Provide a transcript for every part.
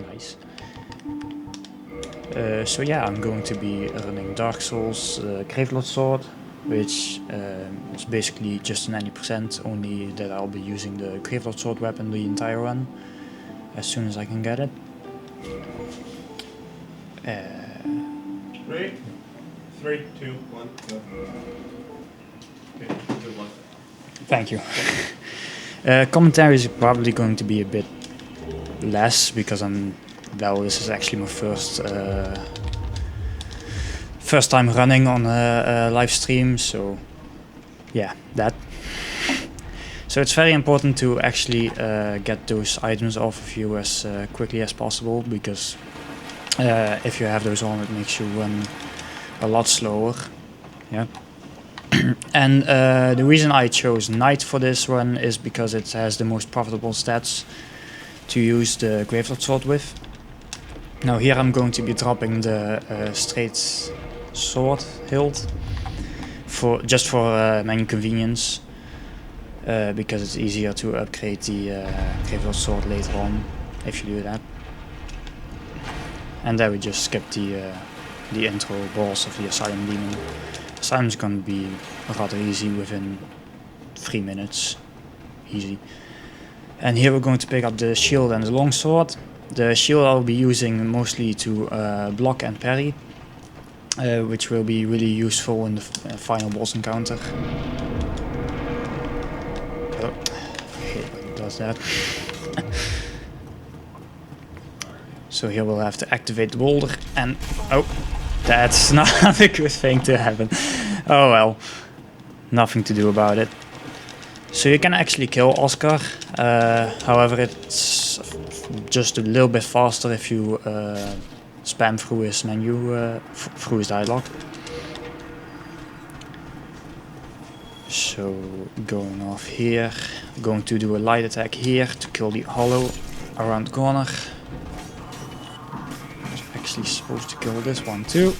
Nice. So yeah, I'm going to be running Dark Souls Gravelord Sword, which is basically just an 90%, only that I'll be using the Gravelord Sword weapon the entire run, as soon as I can get it. Ready? 3, 2, 1, go. Okay, good luck. Thank you. Commentary is probably going to be a bit less because this is actually my first time running on a live stream, so yeah, that. So it's very important to actually get those items off of you as quickly as possible, because if you have those on, it makes you run a lot slower. Yeah. And the reason I chose Knight for this run is because it has the most profitable stats to use the Gravelord Sword with. Now here I'm going to be dropping the straight sword hilt just for main convenience, because it's easier to upgrade the Gravelord Sword later on if you do that. And then we just skip the intro boss of the Asylum Demon. Asylum's gonna be rather easy within 3 minutes, easy. And here we're going to pick up the shield and the longsword. The shield I'll be using mostly to block and parry, which will be really useful in the final boss encounter. Oh, I hate when it does that. So here we'll have to activate the boulder, and oh, that's not a good thing to happen. Oh well, nothing to do about it. So you can actually kill Oscar, however it's just a little bit faster if you spam through his menu, through his dialogue. So going off here, going to do a light attack here to kill the hollow around the corner. Actually supposed to kill this one too.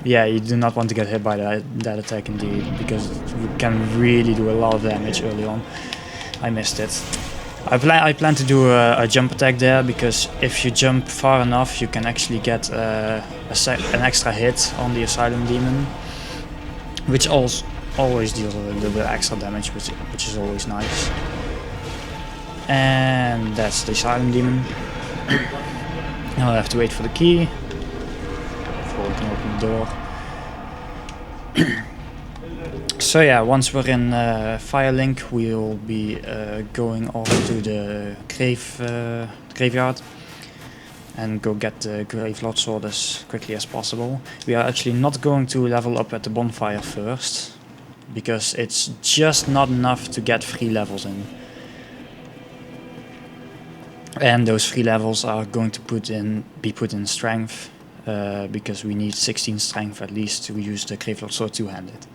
Yeah, you do not want to get hit by that attack indeed, because you can really do a lot of damage early on. I missed it. I plan to do a jump attack there, because if you jump far enough you can actually get an extra hit on the Asylum Demon, which always deals a little bit extra damage, which is always nice. And that's the Asylum Demon. Now I have to wait for the key before we can open the door. So yeah, once we're in Firelink, we'll be going off to the graveyard and go get the Gravelord Sword as quickly as possible. We are actually not going to level up at the bonfire first, because it's just not enough to get 3 levels in. And those 3 levels are going to be put in strength, because we need 16 strength at least to use the Gravelord Sword two-handed.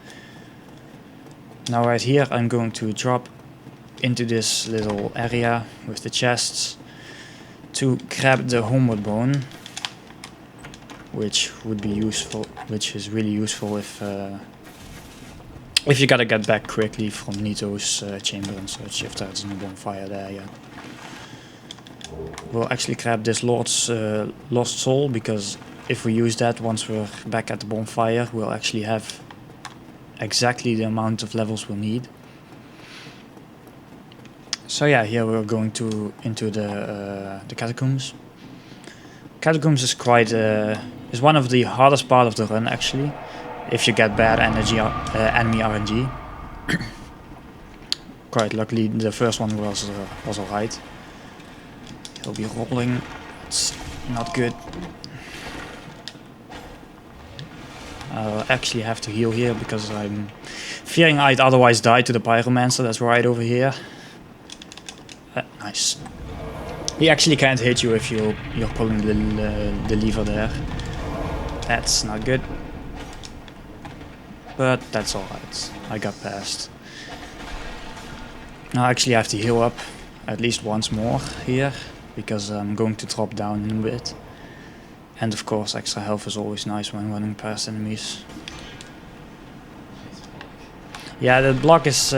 Now right here I'm going to drop into this little area with the chests to grab the homeward bone, which is really useful if you gotta get back quickly from Nito's chamber and such, if there's no bonfire there yet. We'll actually grab this Lord's Lost Soul, because if we use that once we're back at the bonfire, we'll actually have exactly the amount of levels we'll need. So yeah, here we're going into the catacombs. Catacombs is is one of the hardest part of the run actually, if you get bad enemy RNG. Quite luckily the first one was alright. He'll be rolling. It's not good. I'll actually have to heal here because I'm fearing I'd otherwise die to the Pyromancer that's right over here. Nice. He actually can't hit you if you're pulling the lever there. That's not good. But that's alright. I got past. Now I actually have to heal up at least once more here, because I'm going to drop down in a bit. And of course extra health is always nice when running past enemies. Yeah, the block is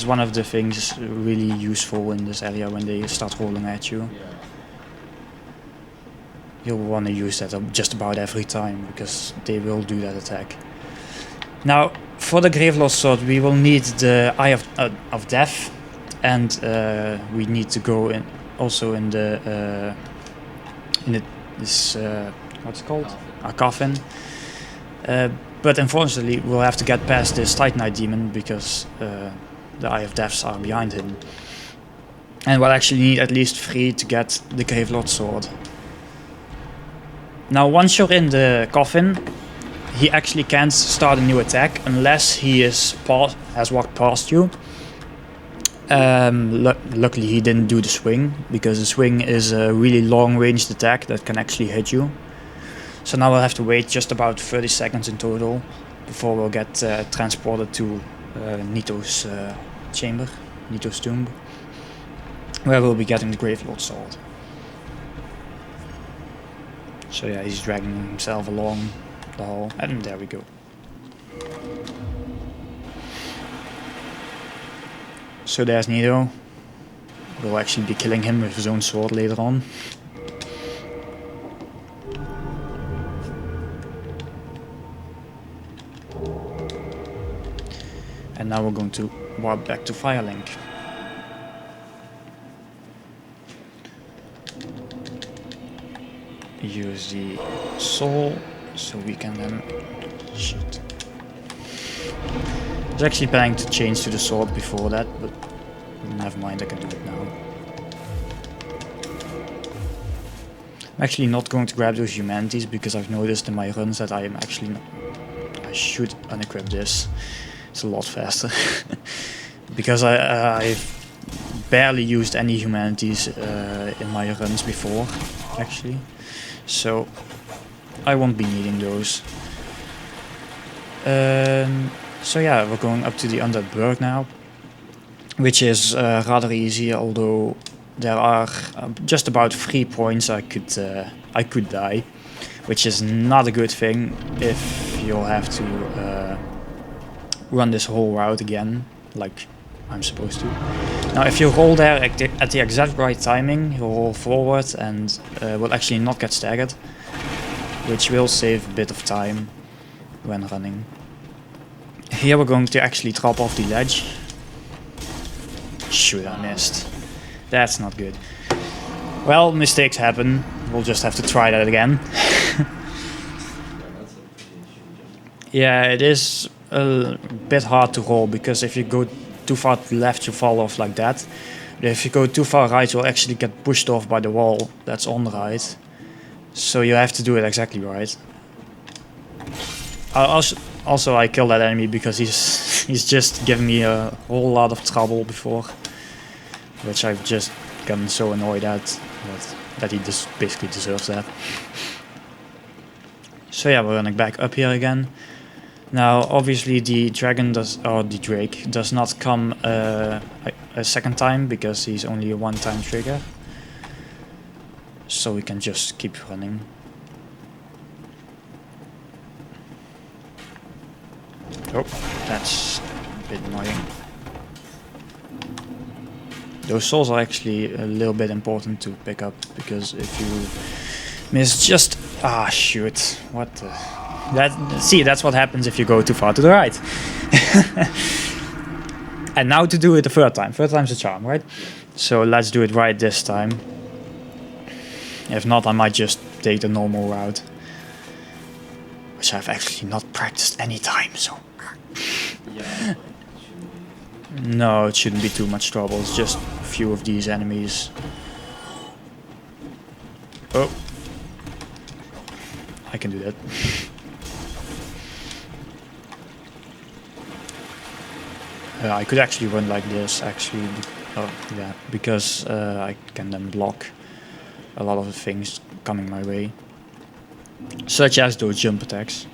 one of the things really useful in this area when they start rolling at you. You'll want to use that just about every time because they will do that attack. Now, for the Gravelord sword, we will need the Eye of Death, and we need to go in also in this what's it called? A coffin. But unfortunately, we'll have to get past this Titanite demon because the Eye of Deaths are behind him, and we'll actually need at least 3 to get the Gravelord sword. Now, once you're in the coffin, he actually can't start a new attack unless he has walked past you. Luckily he didn't do the swing, because the swing is a really long-ranged attack that can actually hit you. So now we'll have to wait just about 30 seconds in total before we'll get transported to Nito's chamber, Nito's tomb, where we'll be getting the Gravelord sword. So yeah, he's dragging himself along the hall, and there we go. So there's Nito. We'll actually be killing him with his own sword later on. And now we're going to warp back to Firelink. Use the soul so we can then shoot. I was actually planning to change to the sword before that, but never mind, I can do it now. I'm actually not going to grab those humanities because I've noticed in my runs that I should unequip this. It's a lot faster. Because I've barely used any humanities in my runs before, actually. So I won't be needing those. So yeah, we're going up to the Undead Burg now, which is rather easy, although there are just about 3 points I could die, which is not a good thing if you'll have to run this whole route again, like I'm supposed to. Now if you roll there at the exact right timing, you'll roll forward and will actually not get staggered, which will save a bit of time when running. Here we're going to actually drop off the ledge. Shoot, I missed. That's not good. Well, mistakes happen. We'll just have to try that again. Yeah, it is a bit hard to roll, because if you go too far to the left you fall off like that. But if you go too far right you'll actually get pushed off by the wall that's on the right. So you have to do it exactly right. Also I killed that enemy because he's just given me a whole lot of trouble before, which I've just gotten so annoyed at that he just basically deserves that. So yeah, we're running back up here again. Now obviously the dragon the drake does not come a second time because he's only a one-time trigger. So we can just keep running. Oh, that's a bit annoying. Those souls are actually a little bit important to pick up, because if you miss just... Ah, shoot. What the... See, that's what happens if you go too far to the right. And now to do it the third time. Third time's a charm, right? So let's do it right this time. If not, I might just take the normal route, which I've actually not practiced any time, so... Yeah. No, it shouldn't be too much trouble. It's just a few of these enemies. Oh. I can do that. I could actually run like this, actually. Oh, yeah, because I can then block a lot of the things coming my way. Such as those jump attacks.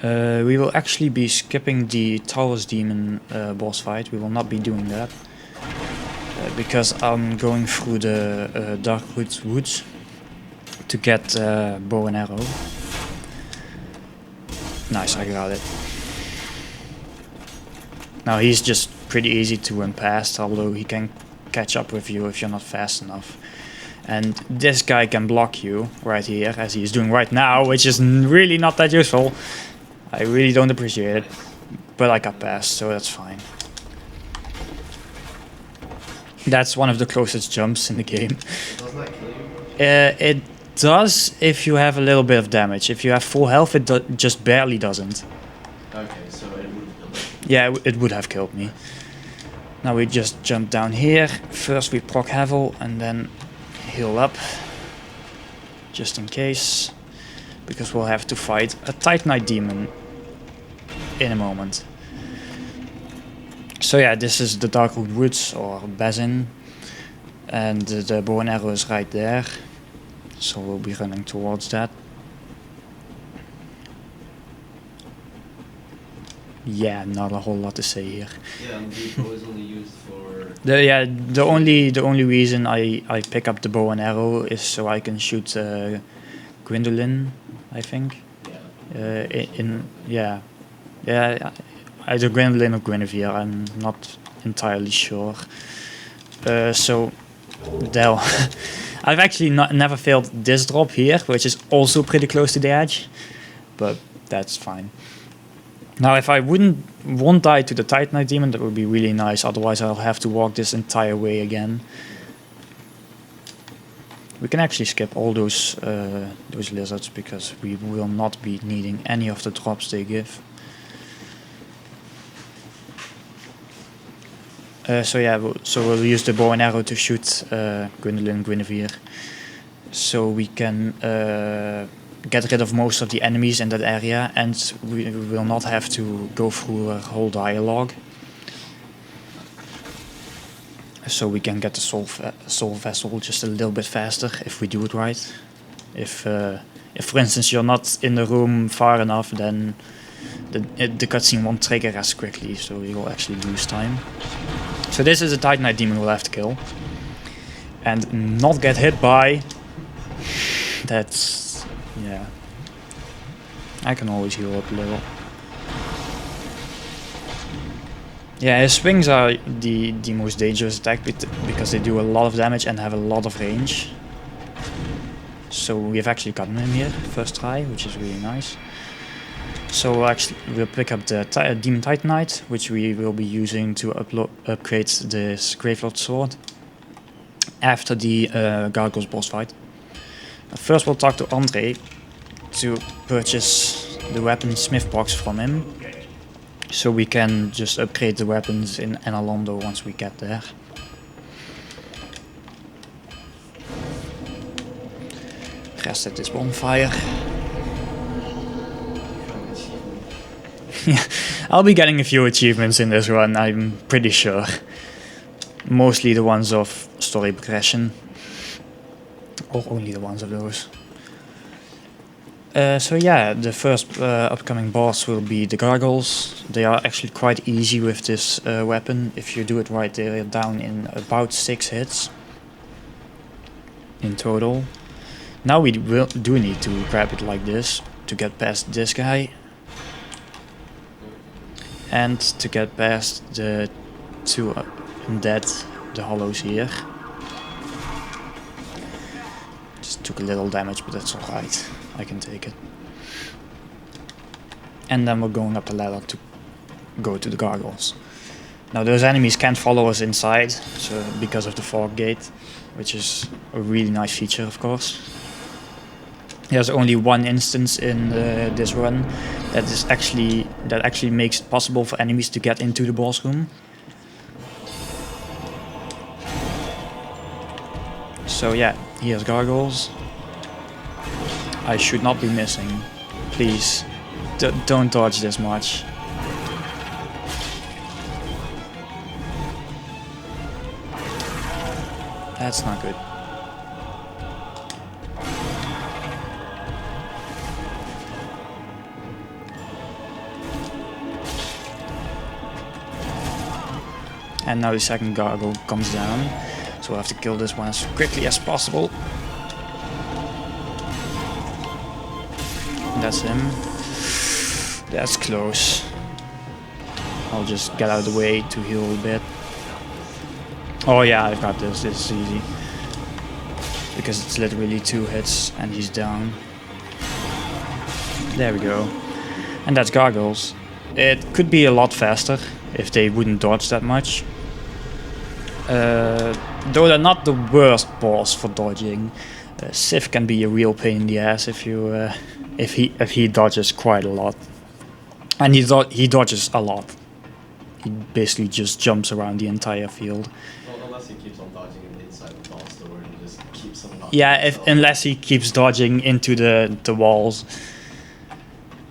We will actually be skipping the Taurus Demon boss fight. We will not be doing that. Because I'm going through the Darkwood Woods to get bow and arrow. Nice, I got it. Now he's just pretty easy to run past, although he can catch up with you if you're not fast enough. And this guy can block you right here, as he is doing right now, which is really not that useful. I really don't appreciate it, but I got past, so that's fine. That's one of the closest jumps in the game. Doesn't that kill you? It does if you have a little bit of damage. If you have full health, it just barely doesn't. Okay, so it would have killed me. Yeah, it would have killed me. Now we just jump down here. First we proc Havel and then heal up. Just in case. Because we'll have to fight a Titanite Demon in a moment. So yeah, this is the Darkwood Woods, or Basin. And the bow and arrow is right there. So we'll be running towards that. Yeah, not a whole lot to say here. Yeah, and the bow is only used for... The only reason I pick up the bow and arrow is so I can shoot Gwendolyn, I think. Yeah. Either Gwendolyn or Guinevere, I'm not entirely sure. So, Del. I've actually never failed this drop here, which is also pretty close to the edge, but that's fine. Now, if I won't die to the Titanite Demon, that would be really nice. Otherwise, I'll have to walk this entire way again. We can actually skip all those lizards because we will not be needing any of the drops they give. So we'll use the bow and arrow to shoot Gwendolyn and Guinevere, so we can get rid of most of the enemies in that area, and we will not have to go through a whole dialogue. So we can get the soul vessel just a little bit faster if we do it right. If for instance you're not in the room far enough, then the cutscene won't trigger as quickly, so you will actually lose time. So this is a Titanite Demon we'll have to kill. And not get hit by... That's... yeah. I can always heal up a little. Yeah, his swings are the most dangerous attack because they do a lot of damage and have a lot of range. So we've actually gotten him here, first try, which is really nice. So we'll pick up the Demon Titanite, which we will be using to upgrade this Gravelord sword after the Gargoyles boss fight. First we'll talk to Andre to purchase the weapon smith box from him, so we can just upgrade the weapons in Enalondo once we get there. Rest at this bonfire. Yeah, I'll be getting a few achievements in this run, I'm pretty sure. Mostly the ones of story progression. Or only the ones of those. So yeah, the first upcoming boss will be the Gargoyles. They are actually quite easy with this weapon. If you do it right, they are down in about 6 hits. In total. Now we do need to grab it like this to get past this guy. And to get past the 2 undead, the hollows here. Just took a little damage, but that's alright. I can take it. And then we're going up the ladder to go to the Gargoyles. Now those enemies can't follow us inside, so because of the fog gate, which is a really nice feature, of course. There's only one instance in this run that actually makes it possible for enemies to get into the boss room. So yeah, here's Gargoyles. I should not be missing. Please, don't dodge this much. That's not good. And now the second gargoyle comes down. So I have to kill this one as quickly as possible. That's him. That's close. I'll just get out of the way to heal a bit. Oh yeah, I've got this. This is easy. Because it's literally 2 hits and he's down. There we go. And that's gargoyles. It could be a lot faster if they wouldn't dodge that much. Though they're not the worst boss for dodging. Sif can be a real pain in the ass if you if he dodges quite a lot. And he dodges a lot. He basically just jumps around the entire field. Well, unless he keeps on dodging inside the boss door and just keeps on dodging. Yeah, unless he keeps dodging into the walls.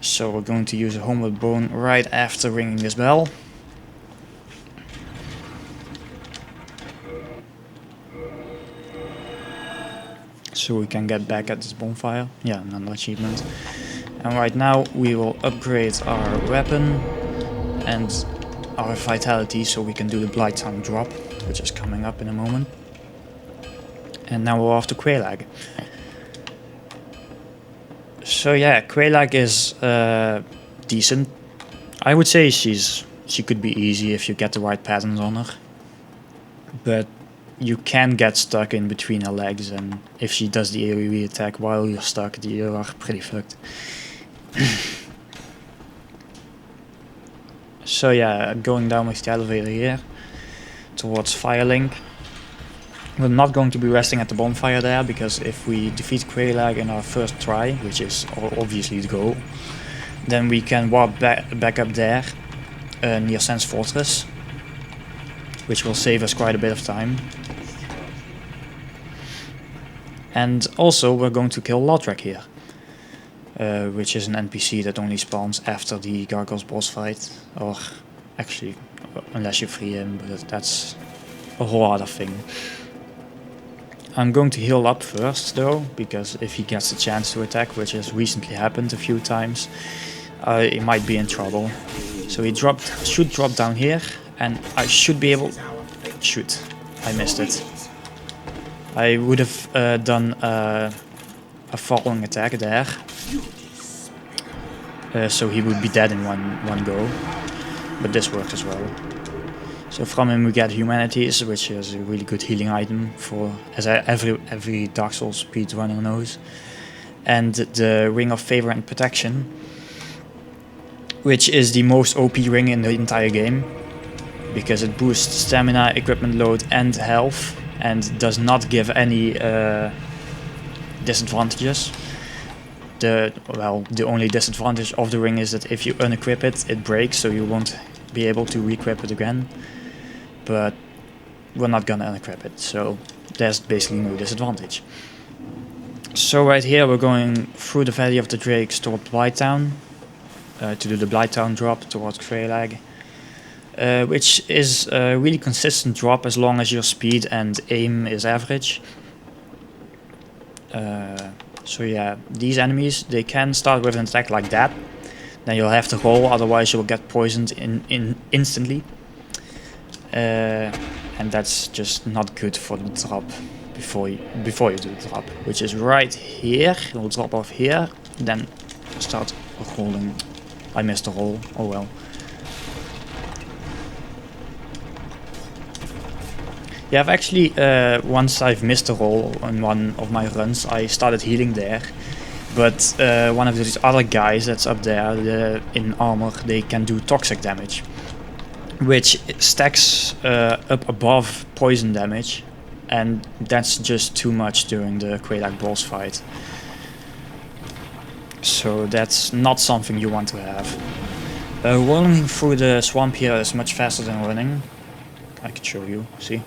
So we're going to use a homeward bone right after ringing this bell. So we can get back at this bonfire. Yeah, another achievement. And right now we will upgrade our weapon and our vitality so we can do the Blighttown drop, which is coming up in a moment. And now we're off to Quelaag. So yeah, Quelaag is decent. I would say she could be easy if you get the right patterns on her. But you can get stuck in between her legs, and if she does the AoE attack while you're stuck, you are pretty fucked. So yeah, going down with the elevator here towards Firelink. We're not going to be resting at the bonfire there, because if we defeat Quelaag in our first try, which is obviously the goal, then we can warp back up there near Sense Fortress, which will save us quite a bit of time. And also we're going to kill Lodrak here, which is an NPC that only spawns after the Gargoyles boss fight, or actually unless you free him, but that's a whole other thing. I'm going to heal up first though, because if he gets a chance to attack, which has recently happened a few times, he might be in trouble. So he should drop down here, and I should be able... Shoot, I missed it. I would have done a following attack there, so he would be dead in one go, but this worked as well. So from him we get Humanities, which is a really good healing item for, as every Dark Souls speedrunner knows, and the Ring of Favor and Protection, which is the most OP ring in the entire game, because it boosts stamina, equipment load and health, and does not give any disadvantages. The only disadvantage of the ring is that if you unequip it, it breaks, so you won't be able to re-equip it again. But we're not gonna unequip it, so there's basically no disadvantage. So right here we're going through the Valley of the Drakes toward Blighttown, to do the Blighttown drop towards Quelaag, which is a really consistent drop as long as your speed and aim is average. So yeah, these enemies, they can start with an attack like that, then you'll have to roll, otherwise you'll get poisoned instantly. And that's just not good for the drop before you do the drop, which is right here. We'll drop off here, then start rolling. I missed the roll, oh well. Yeah, I've actually, once I've missed a roll on one of my runs, I started healing there. But one of these other guys that's up there, in armor, they can do toxic damage, which stacks up above poison damage, and that's just too much during the Quelaag boss fight. So that's not something you want to have. Rolling through the swamp here is much faster than running. I could show you, see?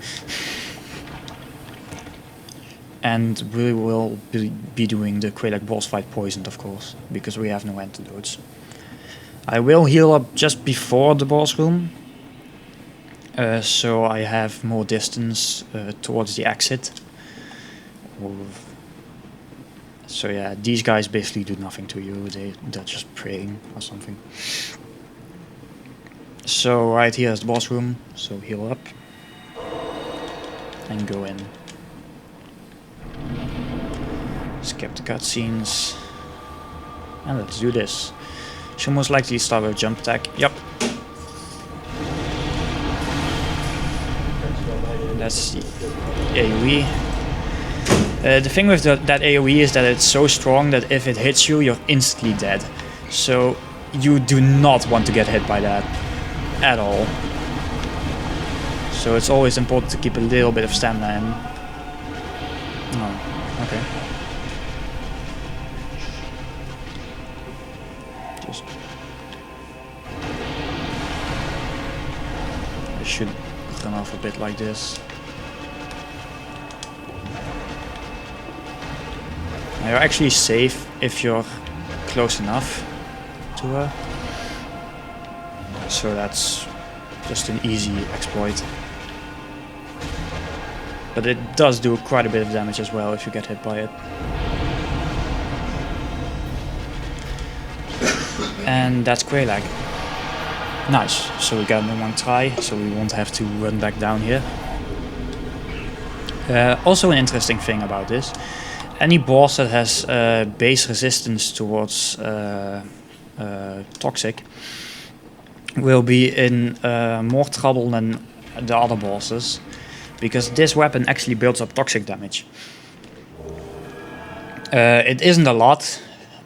And we will be doing the Quelaag boss fight poisoned, of course, because we have no antidotes. I will heal up just before the boss room, so I have more distance towards the exit. So yeah, these guys basically do nothing to you, they're just praying or something. So right here is the boss room, so heal up. and go in. Skip the cutscenes. And let's do this. She'll most likely start with a jump attack. Yep. That's the AoE. The thing with that AoE is that it's so strong that if it hits you, you're instantly dead. So you do not want to get hit by that at all. So it's always important to keep a little bit of stamina in. Oh, okay. Just... I should run off a bit like this. Now you're actually safe if you're close enough to her. So that's just an easy exploit. But it does do quite a bit of damage as well if you get hit by it. And that's Quelaag. Nice, so we got it in one try, so we won't have to run back down here. Also an interesting thing about this, any boss that has base resistance towards toxic will be in more trouble than the other bosses, because this weapon actually builds up toxic damage. It isn't a lot,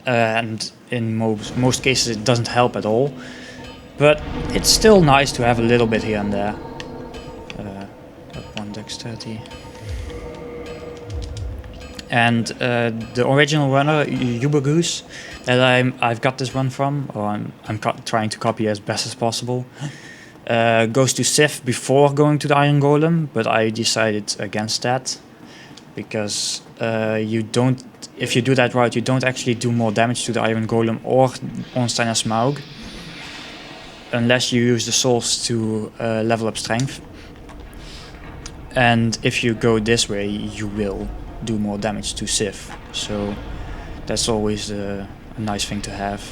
and in most cases it doesn't help at all, but it's still nice to have a little bit here and there. Up 1 dexterity. And the original runner, Ubergoose, that I've got this run from, or I'm trying to copy as best as possible, goes to Sif before going to the Iron Golem, but I decided against that, because if you do that right, you don't actually do more damage to the Iron Golem or Ornstein and Smaug, unless you use the souls to level up strength. And if you go this way, you will do more damage to Sif, so that's always a nice thing to have.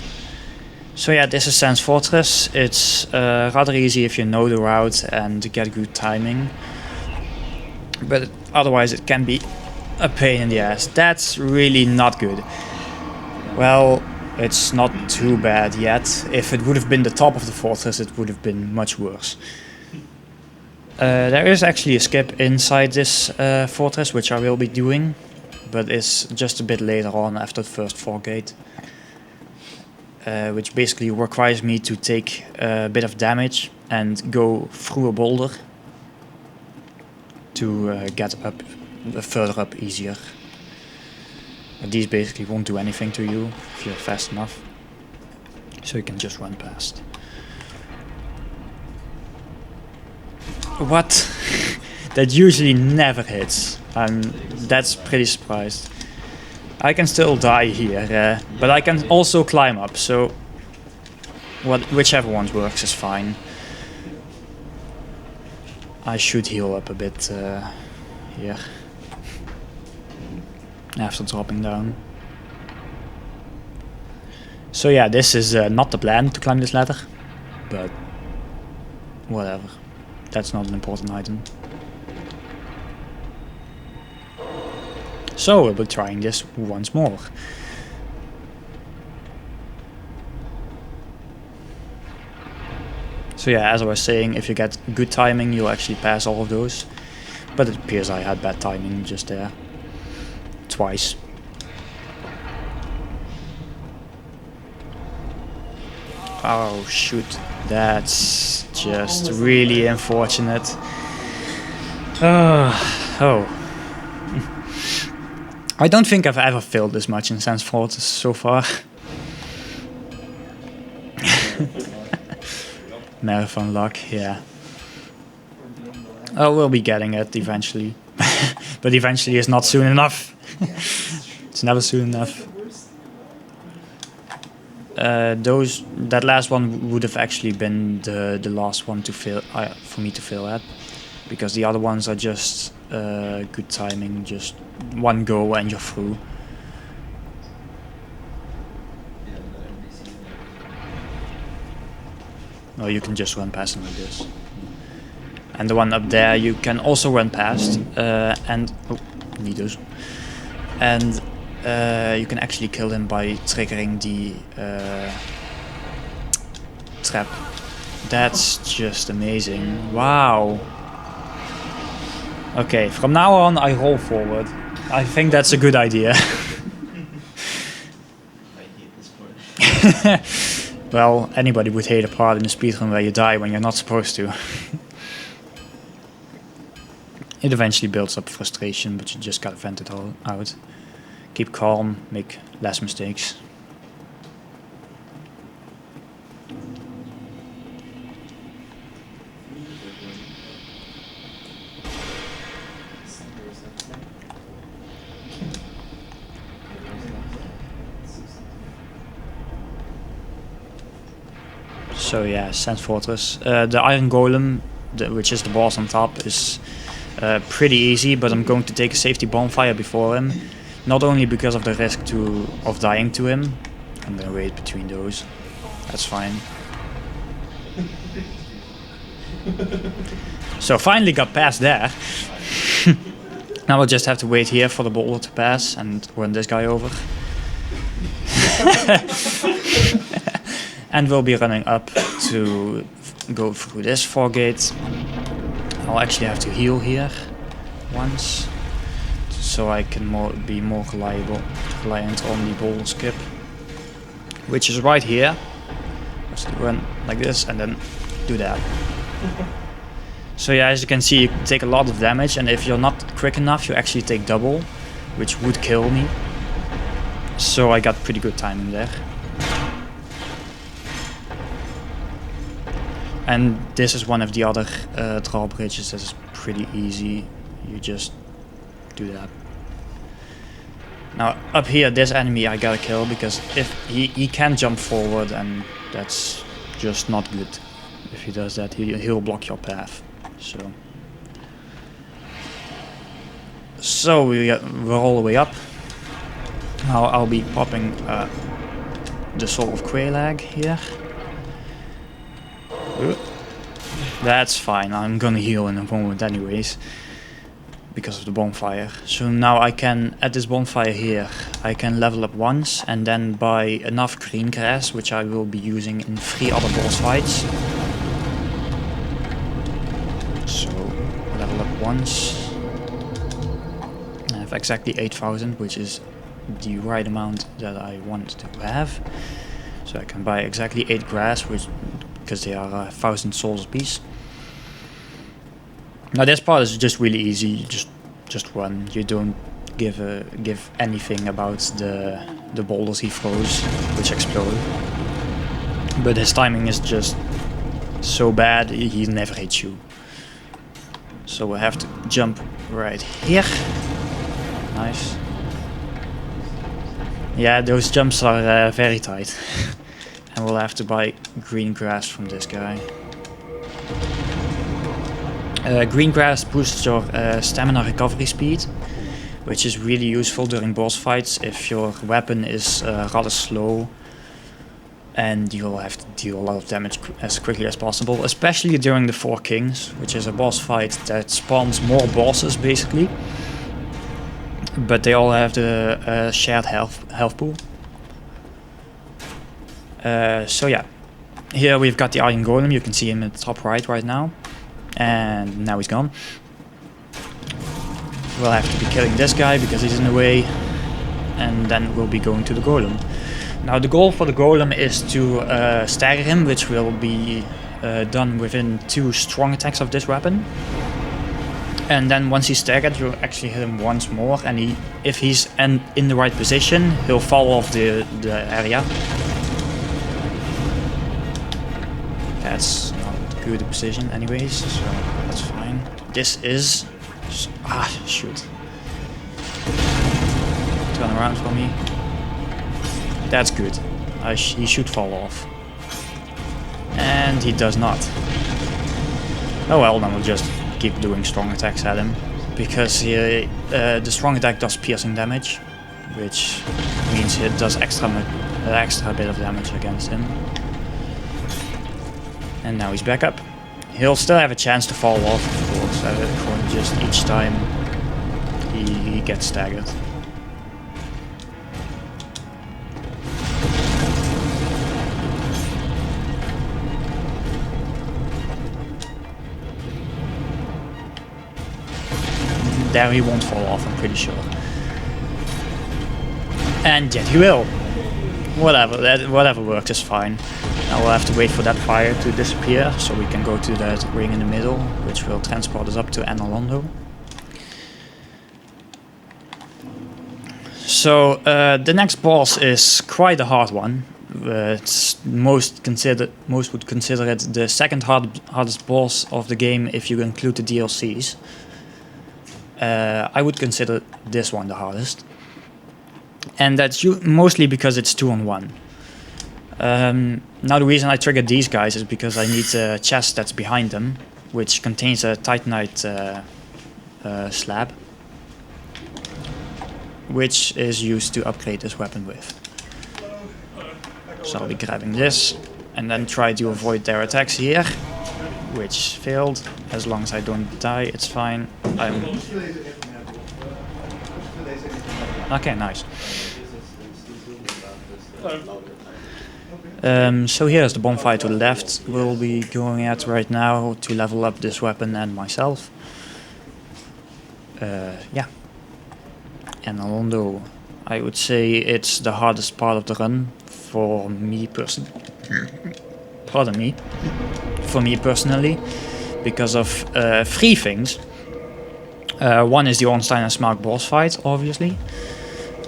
So yeah, this is Sans Fortress. It's rather easy if you know the route and get good timing, but otherwise it can be a pain in the ass. That's really not good. Well, it's not too bad yet. If it would have been the top of the fortress, it would have been much worse. There is actually a skip inside this fortress, which I will be doing, but it's just a bit later on after the first fog gate, which basically requires me to take a bit of damage and go through a boulder to get up further up easier. But these basically won't do anything to you if you're fast enough, so you can just run past. What? That usually never hits. That's pretty surprised. I can still die here, but I can also climb up, so whichever one works is fine. I should heal up a bit here after dropping down. So yeah, this is not the plan to climb this ladder, but whatever. That's not an important item. So we'll be trying this once more. So yeah, as I was saying, if you get good timing, you'll actually pass all of those. But it appears I had bad timing just there. Twice. Oh shoot, that's just really unfortunate. Oh. I don't think I've ever failed this much in Sans Fortress so far. Marathon luck, yeah. Oh, we'll be getting it eventually. But eventually is not soon enough. It's never soon enough. That last one would have actually been the last one to fail for me to fail at, because the other ones are just good timing, just one go and you're through. Or you can just run past them like this. And the one up there you can also run past, and oh, needles. And you can actually kill him by triggering the trap. That's just amazing. Wow. Okay, from now on I roll forward. I think that's a good idea. I hate this part. Well, anybody would hate a part in a speedrun where you die when you're not supposed to. It eventually builds up frustration, but you just gotta vent it all out. Keep calm, make less mistakes. So yeah, Sand Fortress. The Iron Golem, which is the boss on top, is pretty easy, but I'm going to take a safety bonfire before him. Not only because of the risk of dying to him. I'm gonna wait between those. That's fine. So finally got past there. Now we'll just have to wait here for the boulder to pass and run this guy over. And we'll be running up to go through this fog gate. I'll actually have to heal here once, so I can be more reliant on the boulder skip, which is right here. Just run like this and then do that. So yeah, as you can see, you take a lot of damage, and if you're not quick enough, you actually take double, which would kill me. So I got pretty good timing there. And this is one of the other drawbridges that is pretty easy. You just do that. Now up here, this enemy I gotta kill, because if he can jump forward, and that's just not good. If he does that, he'll block your path. So we're all the way up. Now I'll be popping the Soul of Quelaag here. That's fine, I'm gonna heal in a moment anyways, because of the bonfire. So now I can, at this bonfire here, I can level up once and then buy enough green grass, which I will be using in 3 other boss fights. So, level up once. I have exactly 8,000, which is the right amount that I want to have. So I can buy exactly 8 grass, because they are 1,000 souls apiece. Now this part is just really easy. You just run. You don't give anything about the boulders he throws, which explode. But his timing is just so bad, he never hits you. So we have to jump right here. Nice. Yeah, those jumps are very tight. And we'll have to buy green grass from this guy. Green grass boosts your stamina recovery speed, which is really useful during boss fights if your weapon is rather slow and you'll have to deal a lot of damage as quickly as possible, especially during the Four Kings, which is a boss fight that spawns more bosses basically, but they all have the shared health pool. So yeah, here we've got the Iron Golem. You can see him at the top right now, and now he's gone. We'll have to be killing this guy because he's in the way, and then we'll be going to the Golem. Now the goal for the Golem is to stagger him, which will be done within 2 strong attacks of this weapon. And then once he's staggered, you actually hit him once more, and if he's in the right position, he'll fall off the area. That's not a good position anyways, so that's fine. This is... shoot. Turn around for me. That's good. He should fall off. And he does not. Oh well, then we'll just keep doing strong attacks at him. Because the strong attack does piercing damage, which means it does extra bit of damage against him. And now he's back up. He'll still have a chance to fall off, of course, for just each time he gets staggered. There he won't fall off, I'm pretty sure. And yet he will. Whatever works is fine. Now we'll have to wait for that fire to disappear, so we can go to that ring in the middle, which will transport us up to Analondo. So the next boss is quite a hard one. Most would consider it the second hardest boss of the game if you include the DLCs. I would consider this one the hardest. And that's mostly because it's 2-on-1. Now the reason I triggered these guys is because I need a chest that's behind them, which contains a Titanite slab, which is used to upgrade this weapon with. So I'll be grabbing this, and then try to avoid their attacks here, which failed. As long as I don't die, it's fine. Okay, nice. So here's the bonfire to the left. We'll be going at right now to level up this weapon and myself. Yeah. And Alondo, I would say it's the hardest part of the run for me personally. Pardon me. For me personally, because of 3 things. One is the Ornstein and Smaug boss fight, obviously.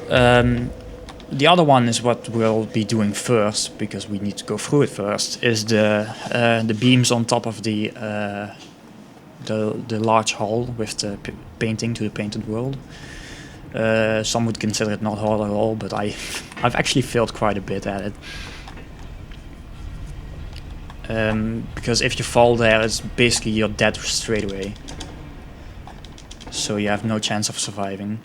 The other one is what we'll be doing first, because we need to go through it first, is the beams on top of the large hall with the painting to the painted world. Some would consider it not hard at all, but I've actually failed quite a bit at it. Because if you fall there, it's basically you're dead straight away. So you have no chance of surviving.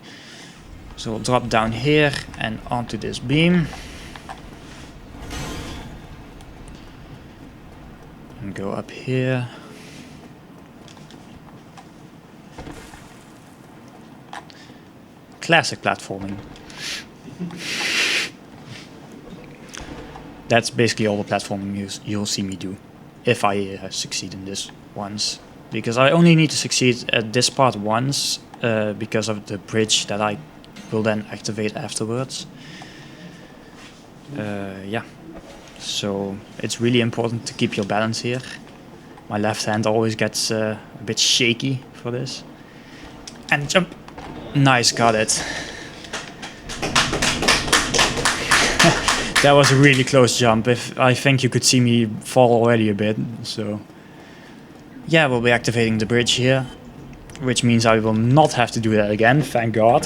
So we'll drop down here and onto this beam. And go up here. Classic platforming. That's basically all the platforming you'll see me do, if I succeed in this once. Because I only need to succeed at this part once, because of the bridge that I will then activate afterwards. Yeah, so it's really important to keep your balance here. My left hand always gets a bit shaky for this. And jump! Nice, got it. That was a really close jump. I think you could see me fall already a bit, so... Yeah, we'll be activating the bridge here, which means I will not have to do that again, thank God.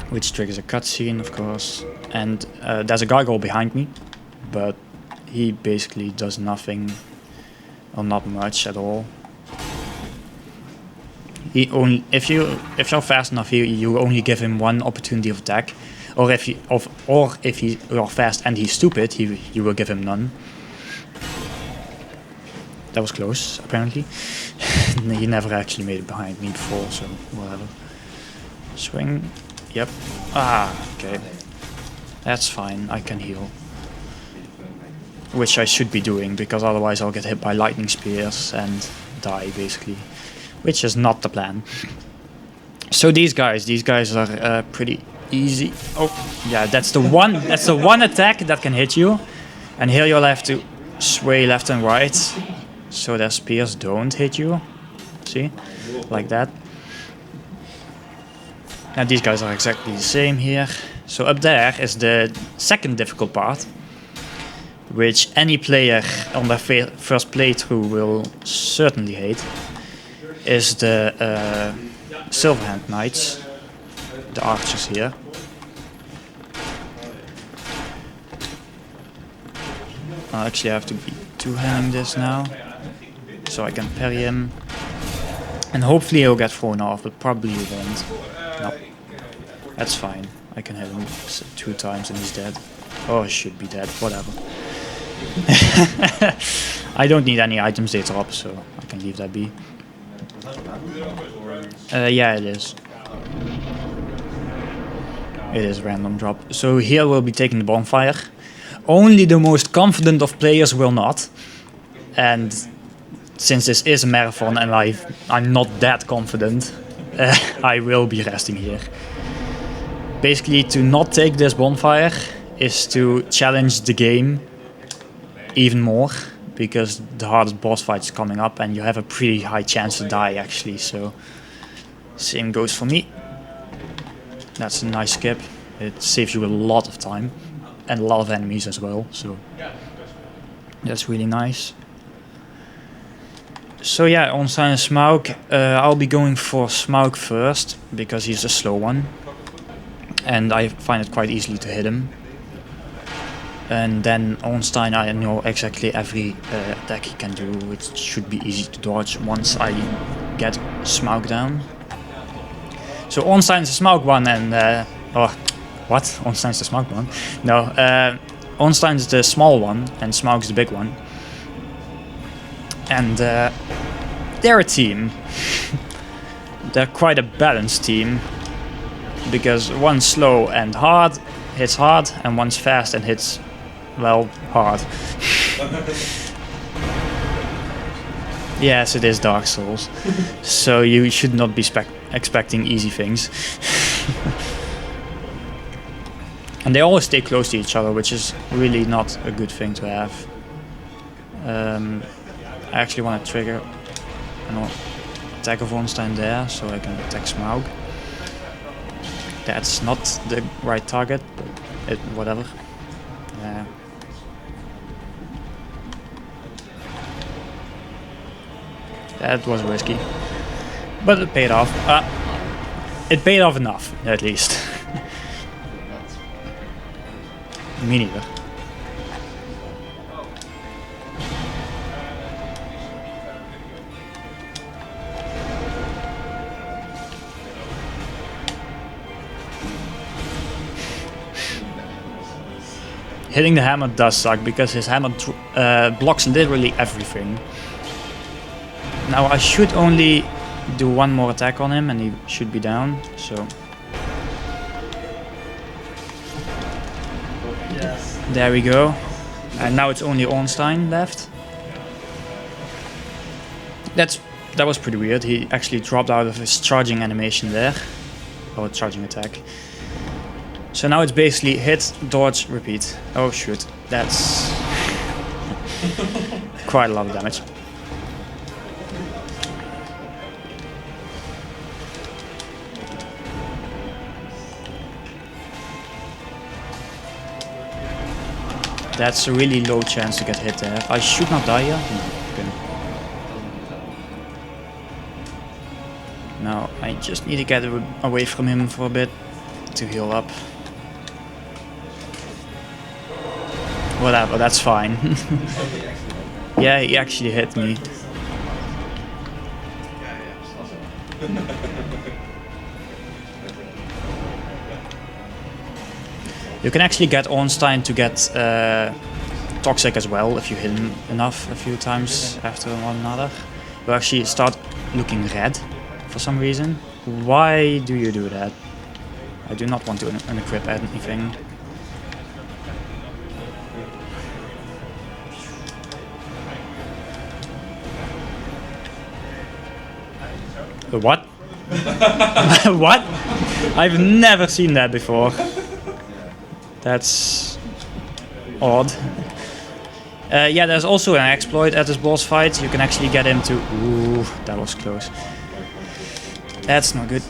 Which triggers a cutscene, of course. And there's a gargoyle behind me, but he basically does nothing, or not much at all. He only, if you're fast enough, you only give him one opportunity of attack, or if you're fast and he's stupid, you will give him none. That was close, apparently. He never actually made it behind me before, so whatever. Swing. Yep. Ah, okay. That's fine, I can heal. Which I should be doing, because otherwise I'll get hit by lightning spears and die, basically. Which is not the plan. So these guys are pretty easy. Oh, yeah, that's the one attack that can hit you. And here you'll have to sway left and right, so their spears don't hit you. See? Like that. And these guys are exactly the same here. So up there is the second difficult part, which any player on their first playthrough will certainly hate, is the Silverhand Knights, the archers here. I actually have to be two-handing this now, so I can parry him. And hopefully he'll get thrown off, but probably he won't. No, that's fine. I can hit him 2 times and he's dead. Oh, he should be dead, whatever. I don't need any items they drop, so I can leave that be. Was that random? Or... Yeah, it is. It is random drop. So here we'll be taking the bonfire. Only the most confident of players will not. And since this is a marathon and I'm not that confident, I will be resting here. Basically, to not take this bonfire is to challenge the game even more, because the hardest boss fight is coming up and you have a pretty high chance to die actually, so same goes for me. That's a nice skip. It saves you a lot of time and a lot of enemies as well, so that's really nice. So yeah, Ornstein and Smaug. I'll be going for Smaug first because he's a slow one and I find it quite easily to hit him. And then Ornstein, I know exactly every attack he can do. It should be easy to dodge once I get Smaug down. So Ornstein's the Smaug one and... oh, what? Ornstein's the Smaug one? No, Ornstein's the small one and Smaug's the big one. And they're a team. They're quite a balanced team. Because one's slow and hard, hits hard, and one's fast and hits, well, hard. Yes, it is Dark Souls. So you should not be expecting easy things. And they always stay close to each other, which is really not a good thing to have. I actually want to trigger an attack of Ornstein there, so I can attack Smaug. That's not the right target, but whatever. That was risky, but it paid off. It paid off enough, at least. Me neither. Hitting the hammer does suck because his hammer blocks literally everything. Now I should only do one more attack on him and he should be down, so... Yes. There we go. And now it's only Ornstein left. That was pretty weird. He actually dropped out of his charging animation there. Or charging attack. So now it's basically hit, dodge, repeat. Oh shoot, that's quite a lot of damage. That's a really low chance to get hit there. I should not die here. No, okay. Now I just need to get away from him for a bit to heal up. Whatever, that's fine. Yeah, he actually hit me. You can actually get Ornstein to get toxic as well if you hit him enough a few times after one another. You actually start looking red for some reason. Why do you do that? I do not want to unequip anything. What? What? I've never seen that before. That's odd. Yeah, there's also an exploit at this boss fight. You can actually get him to... Ooh, that was close. That's not good.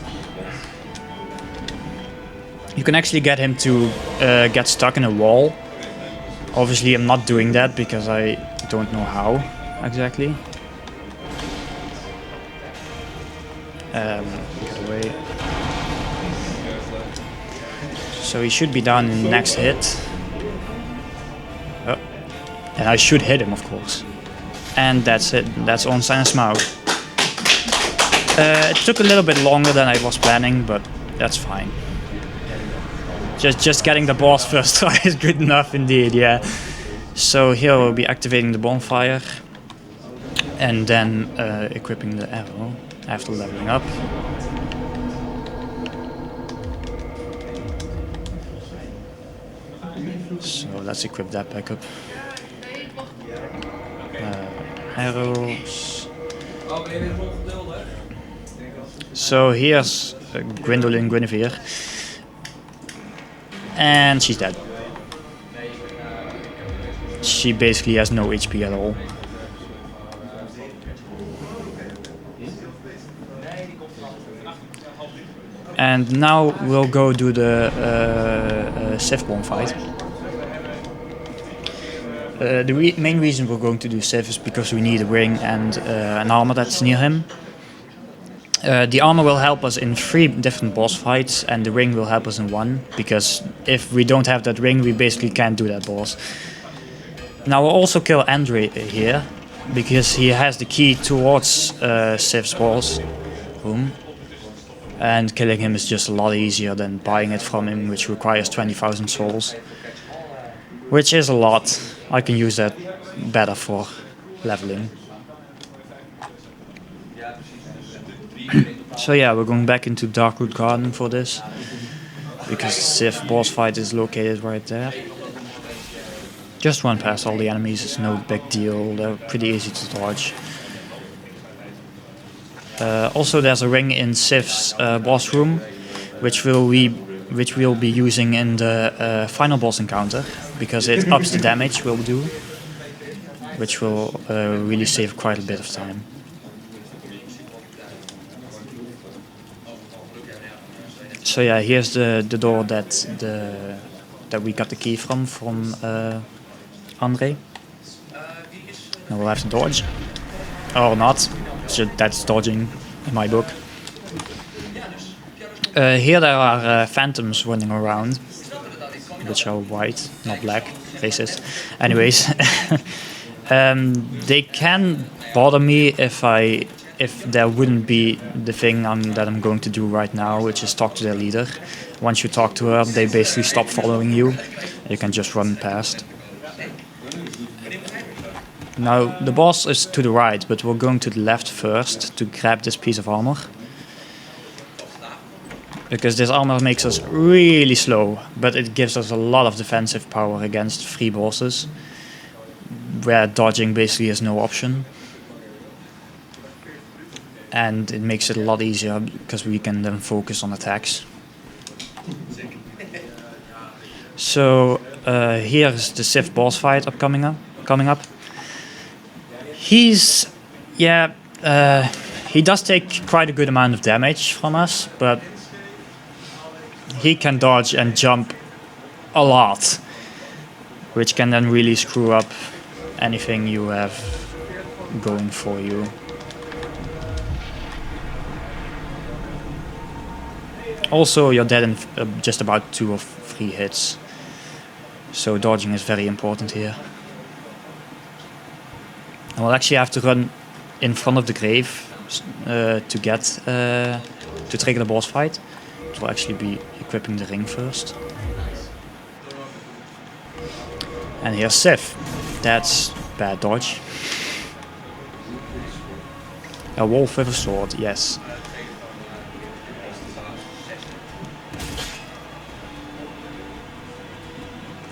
You can actually get him to get stuck in a wall. Obviously I'm not doing that because I don't know how exactly. Get away. So he should be down in the next hit. Oh. And I should hit him, of course. And that's it. That's Ornstein and Smaug. It took a little bit longer than I was planning, but that's fine. Just getting the boss first try is good enough indeed, yeah. So here we'll be activating the bonfire. and then equipping the arrow after leveling up. So let's equip that back up. Arrows. So here's Gwendolyn Guinevere, and she's dead. She basically has no HP at all. And now we'll go do the Sif bomb fight. The main reason we're going to do Sif is because we need a ring and an armor that's near him. The armor will help us in 3 different boss fights, and the ring will help us in 1, because if we don't have that ring, we basically can't do that boss. Now we'll also kill Andre here, because he has the key towards Sif's boss room, and killing him is just a lot easier than buying it from him, which requires 20,000 souls. Which is a lot. I can use that better for leveling. So yeah, we're going back into Darkroot Garden for this, because the Sif boss fight is located right there. Just run past all the enemies, it's no big deal, they're pretty easy to dodge. Also there's a ring in Sif's boss room, which we'll be using in the final boss encounter, because it ups the damage we'll do, which will really save quite a bit of time. So yeah, here's the door that we got the key from Andre. Now we'll have to dodge. Or not. So that's dodging in my book. Here there are phantoms running around, which are white, not black. Racist. Anyways, they can bother me if there wouldn't be the thing that I'm going to do right now, which is talk to their leader. Once you talk to her, they basically stop following you. You can just run past. Now, the boss is to the right, but we're going to the left first to grab this piece of armor. Because this armor makes us really slow, but it gives us a lot of defensive power against 3 bosses, where dodging basically is no option. And it makes it a lot easier, because we can then focus on attacks. So here's the Sif boss fight coming up. He does take quite a good amount of damage from us, but he can dodge and jump a lot, which can then really screw up anything you have going for you. Also, you're dead in just about 2 or 3 hits, so dodging is very important here. And we'll actually have to run in front of the grave to trigger the boss fight. We'll actually be equipping the ring first. And here's Sif. That's bad dodge. A wolf with a sword, yes.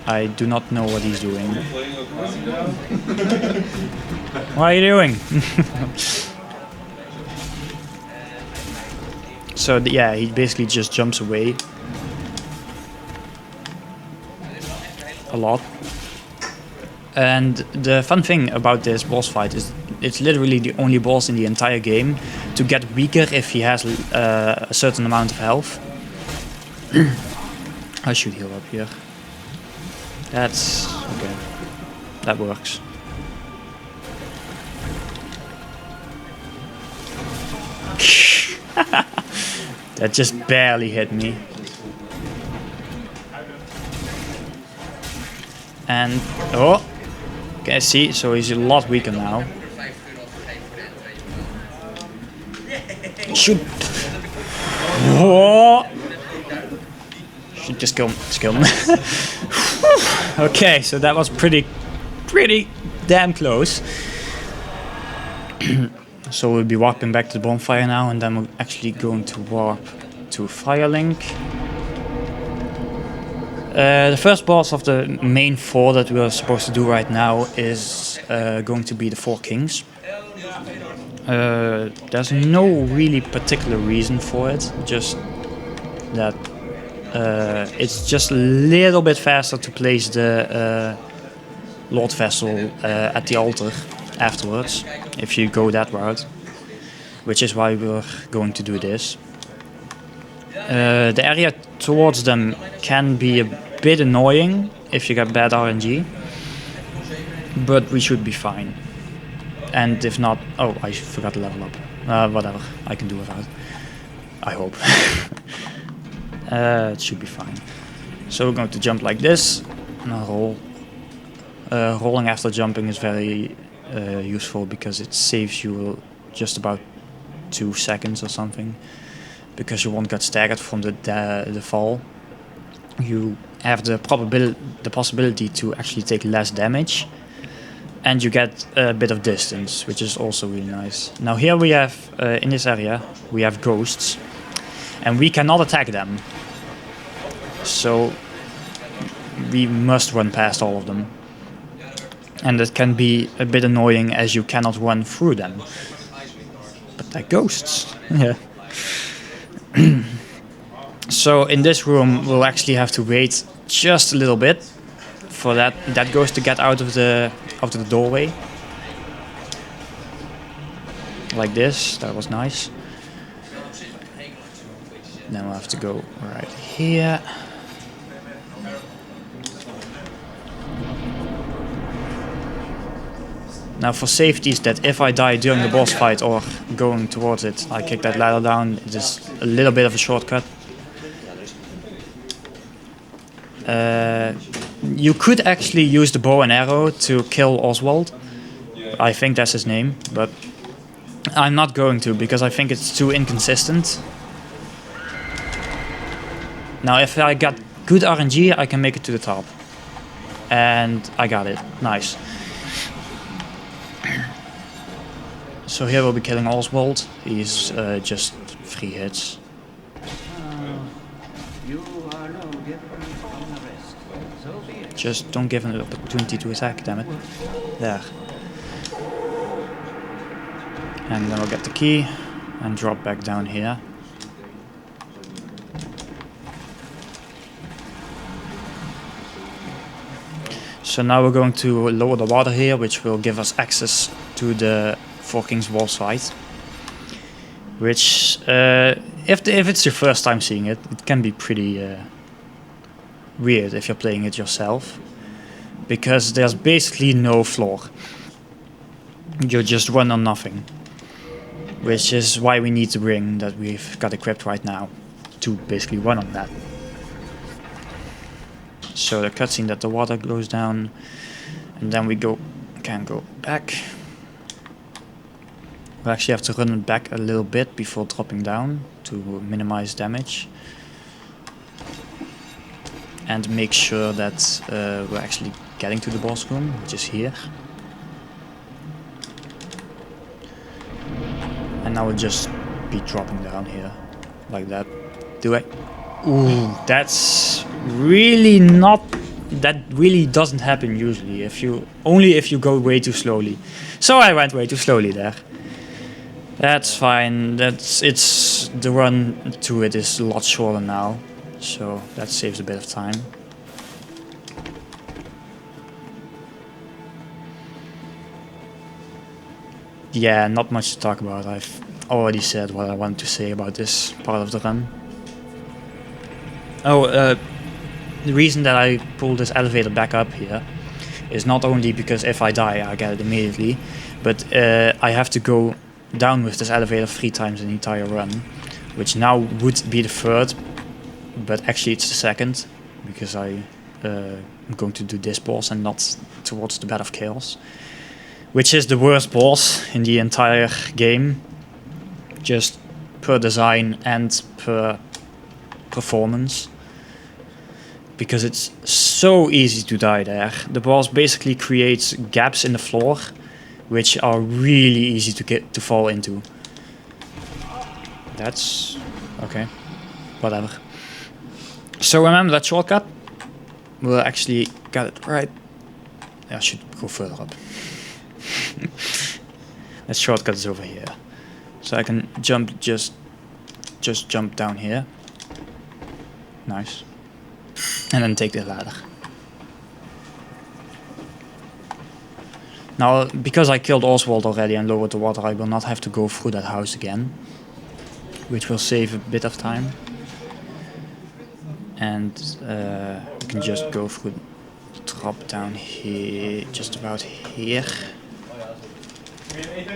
I do not know what he's doing. What are you doing? So yeah, he basically just jumps away a lot. And the fun thing about this boss fight is it's literally the only boss in the entire game to get weaker if he has a certain amount of health. I should heal up here. That's okay. That works. That just barely hit me. And oh, okay, see, so he's a lot weaker now. Shoot! Whoa! Should just kill him. Okay, so that was pretty damn close. So we'll be warping back to the bonfire now, and then we're actually going to warp to Firelink. The first boss of the main 4 that we are supposed to do right now is going to be the 4 Kings. There's no really particular reason for it, just that it's just a little bit faster to place the Lord Vessel at the altar afterwards, if you go that route, which is why we're going to do this. The area towards them can be a bit annoying if you get bad RNG, but we should be fine. And if not, oh, I forgot to level up. Whatever, I can do without. I hope. It should be fine. So we're going to jump like this, and I'll roll. Rolling after jumping is very useful because it saves you just about 2 seconds or something, because you won't get staggered from the fall. You have the possibility to actually take less damage, and you get a bit of distance, which is also really nice. Now here we have, in this area, we have ghosts, and we cannot attack them. So we must run past all of them. And it can be a bit annoying as you cannot run through them. But they're ghosts. Yeah. So in this room we'll actually have to wait just a little bit for that ghost to get out of the doorway. Like this, that was nice. Then we'll have to go right here. Now for safety is that if I die during the boss fight or going towards it, I kick that ladder down. It is a little bit of a shortcut. You could actually use the bow and arrow to kill Oswald. I think that's his name, but I'm not going to because I think it's too inconsistent. Now if I got good RNG, I can make it to the top. And I got it. Nice. So here we'll be killing Oswald. He's just 3 hits. Just don't give him an opportunity to attack, damn it. There. And then we'll get the key and drop back down here. So now we're going to lower the water here, which will give us access to the 4 Kings boss fight. Which, if it's your first time seeing it, it can be pretty weird if you're playing it yourself. Because there's basically no floor. You just run on nothing. Which is why we need the ring that we've got equipped right now. To basically run on that. So the cutscene that the water goes down, and then we can go back. We actually have to run it back a little bit before dropping down to minimize damage. And make sure that we're actually getting to the boss room, which is here. And now we'll just be dropping down here, like that. Do I? Ooh, that's really not. That really doesn't happen usually. Only if you go way too slowly. So I went way too slowly there. That's fine. The run to it is a lot shorter now, so that saves a bit of time. Yeah, not much to talk about. I've already said what I wanted to say about this part of the run. Oh, the reason that I pull this elevator back up here is not only because if I die I get it immediately, but I have to go down with this elevator 3 times in the entire run, which now would be the 3rd, but actually it's the 2nd, because I'm going to do this boss and not towards the Bed of Chaos, which is the worst boss in the entire game, just per design and per performance, because it's so easy to die there. The boss basically creates gaps in the floor which are really easy to fall into. That's okay, whatever. So remember that shortcut? We'll actually get it right. I should go further up. That shortcut is over here, so I can jump just jump down here. Nice, and then take the ladder. Now, because I killed Oswald already and lowered the water, I will not have to go through that house again, which will save a bit of time. And we can just go through, drop down here, just about here.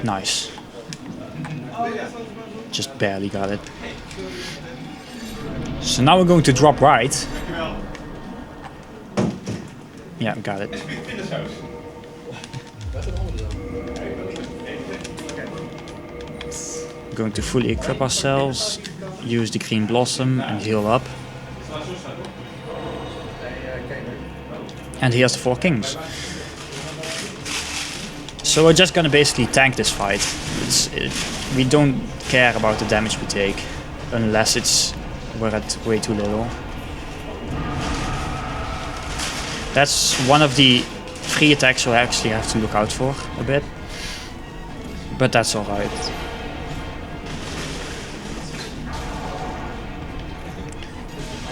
Nice. Just barely got it. So now we're going to drop right. Yeah, got it. Going to fully equip ourselves, use the green blossom and heal up. And here's the 4 kings. So we're just gonna basically tank this fight. We don't care about the damage we take, unless we're at way too little. That's one of the free attacks we actually have to look out for a bit, but that's alright.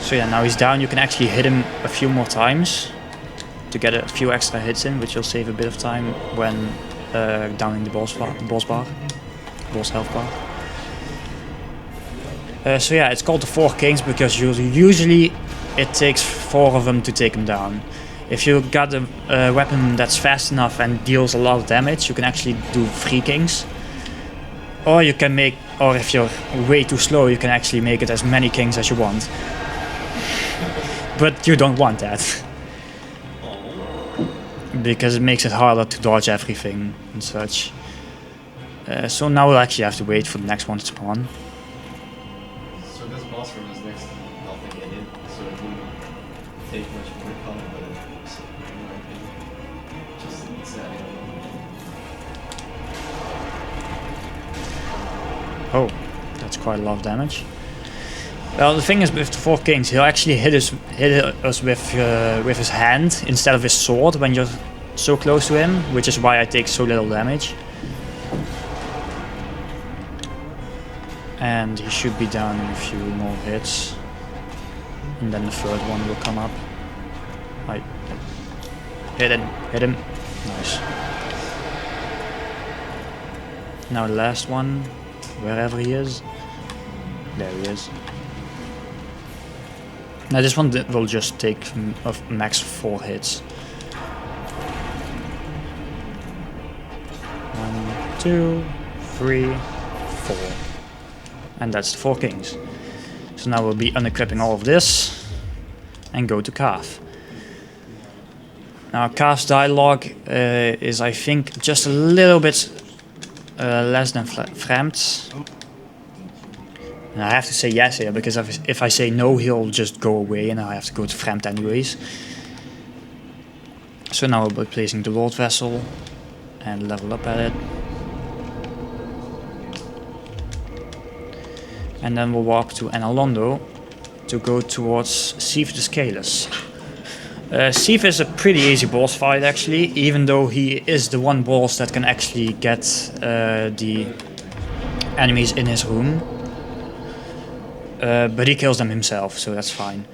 So yeah, now he's down. You can actually hit him a few more times to get a few extra hits in, which will save a bit of time when downing the boss health bar. So yeah, it's called the 4 kings because usually it takes 4 of them to take him down. If you got a weapon that's fast enough and deals a lot of damage, you can actually do 3 kings. Or you can or if you're way too slow, you can actually make it as many kings as you want. But you don't want that. Because it makes it harder to dodge everything and such. So now we'll actually have to wait for the next one to spawn. So this boss room is next to nothing in it, so it wouldn't take much more combat, but it's, in my opinion, just needs adding a Oh, that's quite a lot of damage. Well, the thing is with the 4 kings, he'll actually hit us with his hand instead of his sword when you're so close to him, which is why I take so little damage. And he should be down in a few more hits, and then the 3rd one will come up. I hit him, nice. Now the last one, wherever he is, there he is. Now this one will just take max 4 hits. 1, 2, 3, 4. And that's the 4 kings. So now we'll be unequipping all of this and go to Calf. Now Calf's dialogue is, I think, just a little bit less than Fremd's. And I have to say yes here, because if I say no, he'll just go away and I have to go to Fremd anyways. So now we'll be placing the Lord Vessel and level up at it. And then we'll walk to Enalondo to go towards Sif the Scaleless. Sif is a pretty easy boss fight actually, even though he is the one boss that can actually get the enemies in his room. But he kills them himself, so that's fine.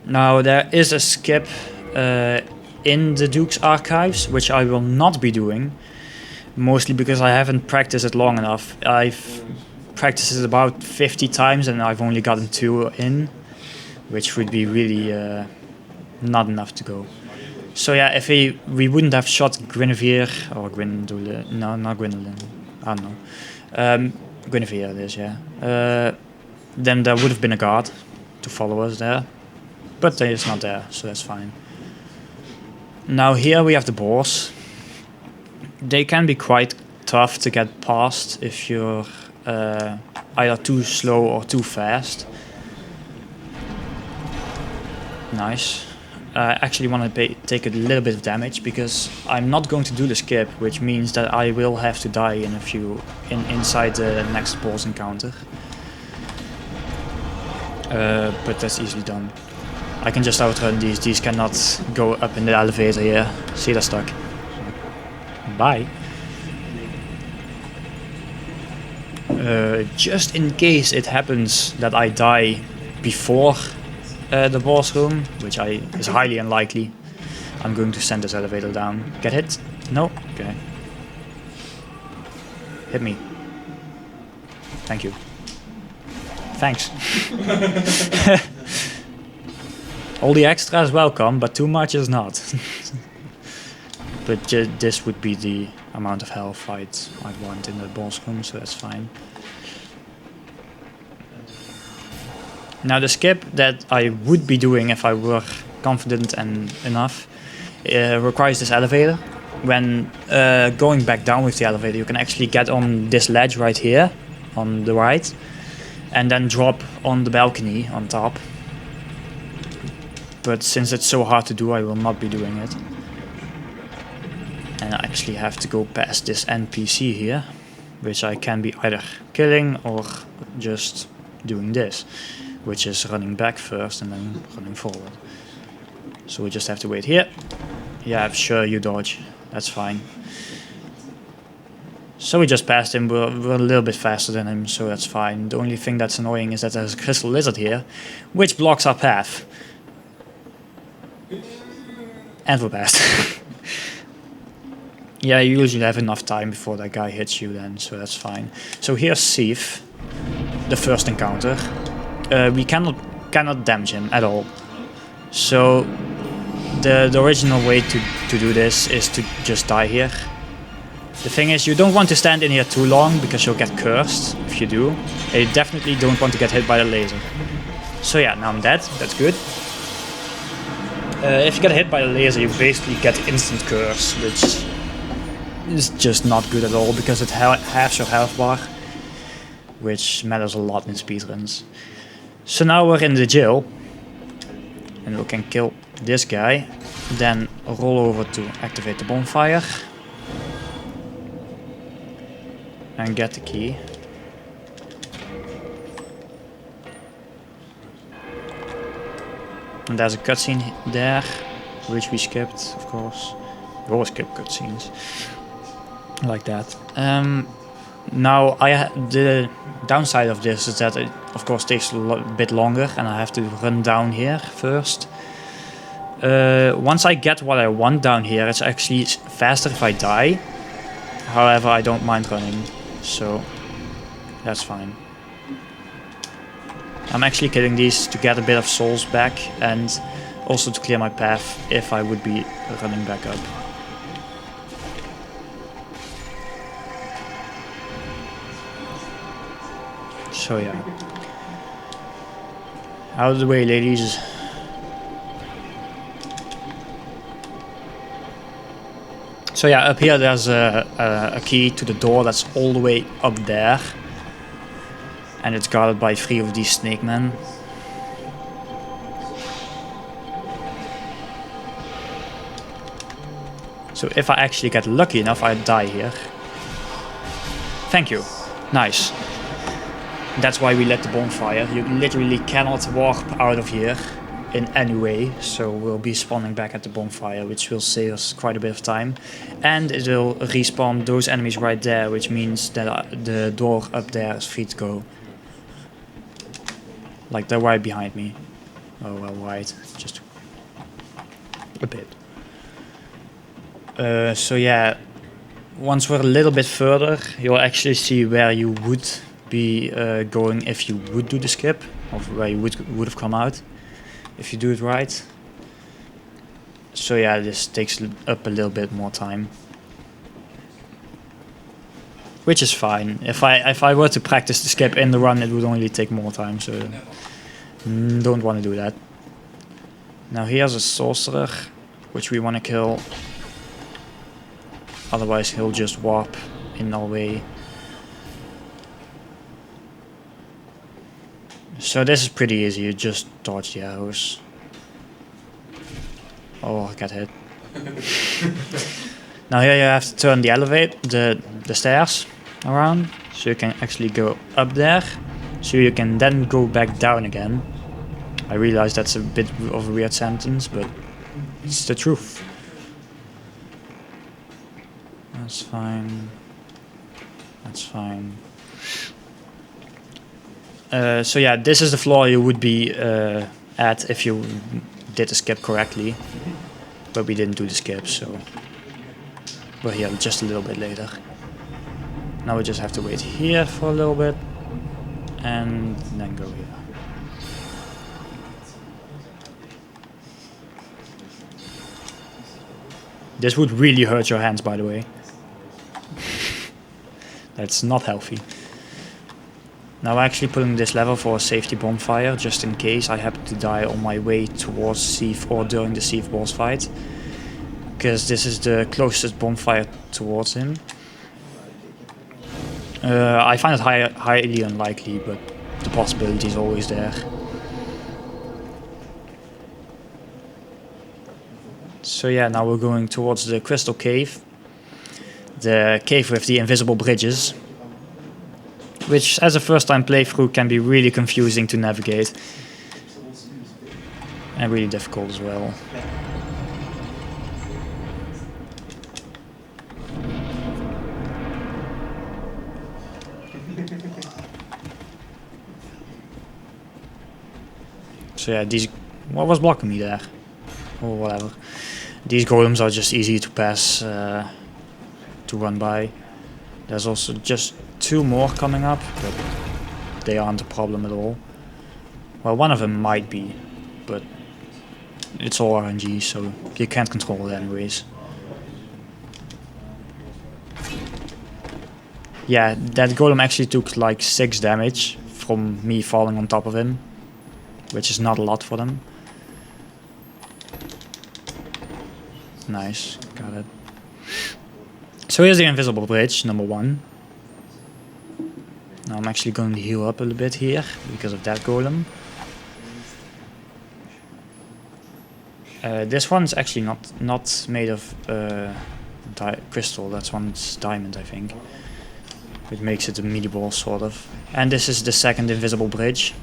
Now there is a skip in the Duke's archives, which I will not be doing. Mostly because I haven't practiced it long enough. I've practiced it about 50 times and I've only gotten 2 in, which would be really not enough to go. So yeah, if we wouldn't have shot Guinevere, or Gwendolyn, no, not Gwendolyn, I don't know. Guinevere it is, yeah. Then there would have been a guard to follow us there. But it's not there, so that's fine. Now here we have the boss. They can be quite tough to get past if you're either too slow or too fast. Nice. I actually want to take a little bit of damage because I'm not going to do the skip, which means that I will have to die in a few inside the next boss encounter. But that's easily done. I can just outrun these. These cannot go up in the elevator here. See, they're stuck. Bye. Just in case it happens that I die before the boss room, which is highly unlikely, I'm going to send this elevator down. Get hit? No? Okay. Hit me. Thank you. Thanks. All the extra is welcome, but too much is not. But this would be the amount of health I'd want in the boss room, so that's fine. Now the skip that I would be doing if I were confident and enough requires this elevator. When going back down with the elevator, you can actually get on this ledge right here on the right and then drop on the balcony on top. But since it's so hard to do, I will not be doing it. And I actually have to go past this NPC here, which I can be either killing or just doing this, which is running back first and then running forward. So we just have to wait here. Yeah, sure, you dodge. That's fine. So we just passed him. We're a little bit faster than him, so that's fine. The only thing that's annoying is that there's a crystal lizard here, which blocks our path. And we're past. Yeah, you usually have enough time before that guy hits you then, so that's fine. So here's Sif, the first encounter. We cannot damage him at all. So the original way to do this is to just die here. The thing is, you don't want to stand in here too long because you'll get cursed if you do. And you definitely don't want to get hit by the laser. So yeah, now I'm dead, that's good. If you get hit by the laser, you basically get instant curse, which is just not good at all because it halves your health bar, which matters a lot in speedruns. So now we're in the jail, and we can kill this guy, then roll over to activate the bonfire, and get the key. And there's a cutscene there, which we skipped, of course. We always skip cutscenes like that. Now, the downside of this is that it, of course, takes a bit longer, and I have to run down here first. Once I get what I want down here, it's actually faster if I die. However, I don't mind running, so that's fine. I'm actually killing these to get a bit of souls back and also to clear my path if I would be running back up. So yeah. Out of the way, ladies. So yeah, up here there's a key to the door that's all the way up there. And it's guarded by 3 of these snake men. So if I actually get lucky enough, I die here. Thank you. Nice. That's why we lit the bonfire. You literally cannot warp out of here in any way. So we'll be spawning back at the bonfire, which will save us quite a bit of time. And it will respawn those enemies right there, which means that the door up there is free to go. Like they're right behind me. Oh well, right, just a bit. So yeah, once we're a little bit further, you'll actually see where you would be going if you would do the skip, or where you would have come out if you do it right. So yeah, this takes up a little bit more time, which is fine. If I were to practice the skip in the run, it would only take more time, so don't want to do that. Now here's a sorcerer, which we want to kill. Otherwise he'll just warp in our way. So this is pretty easy, you just dodge the arrows. Oh, I got hit. Now here you have to turn the the stairs around, so you can actually go up there, so you can then go back down again. I realize that's a bit of a weird sentence, but it's the truth. That's fine. That's fine. So yeah, this is the floor you would be at if you did the skip correctly, but we didn't do the skip, so we're here just a little bit later. Now we just have to wait here for a little bit and then go here. This would really hurt your hands, by the way. That's not healthy. Now I'm actually putting this level for a safety bonfire, just in case I happen to die on my way towards Sieve or during the Sieve boss fight. Because this is the closest bonfire towards him. I find it highly unlikely, but the possibility is always there. So yeah, now we're going towards the Crystal Cave. The cave with the invisible bridges. Which, as a first-time playthrough, can be really confusing to navigate. And really difficult as well. So yeah, these... What was blocking me there? Or whatever. These golems are just easy to pass, to run by. There's also just 2 more coming up, but they aren't a problem at all. Well, one of them might be, but it's all RNG, so you can't control it anyways. Yeah, that golem actually took like 6 damage from me falling on top of him, which is not a lot for them. Nice, got it. So here's the invisible bridge, number 1. Now I'm actually going to heal up a little bit here because of that golem. This one's actually not made of crystal. That one's diamond, I think. Which makes it a mini boss sort of. And this is the second invisible bridge.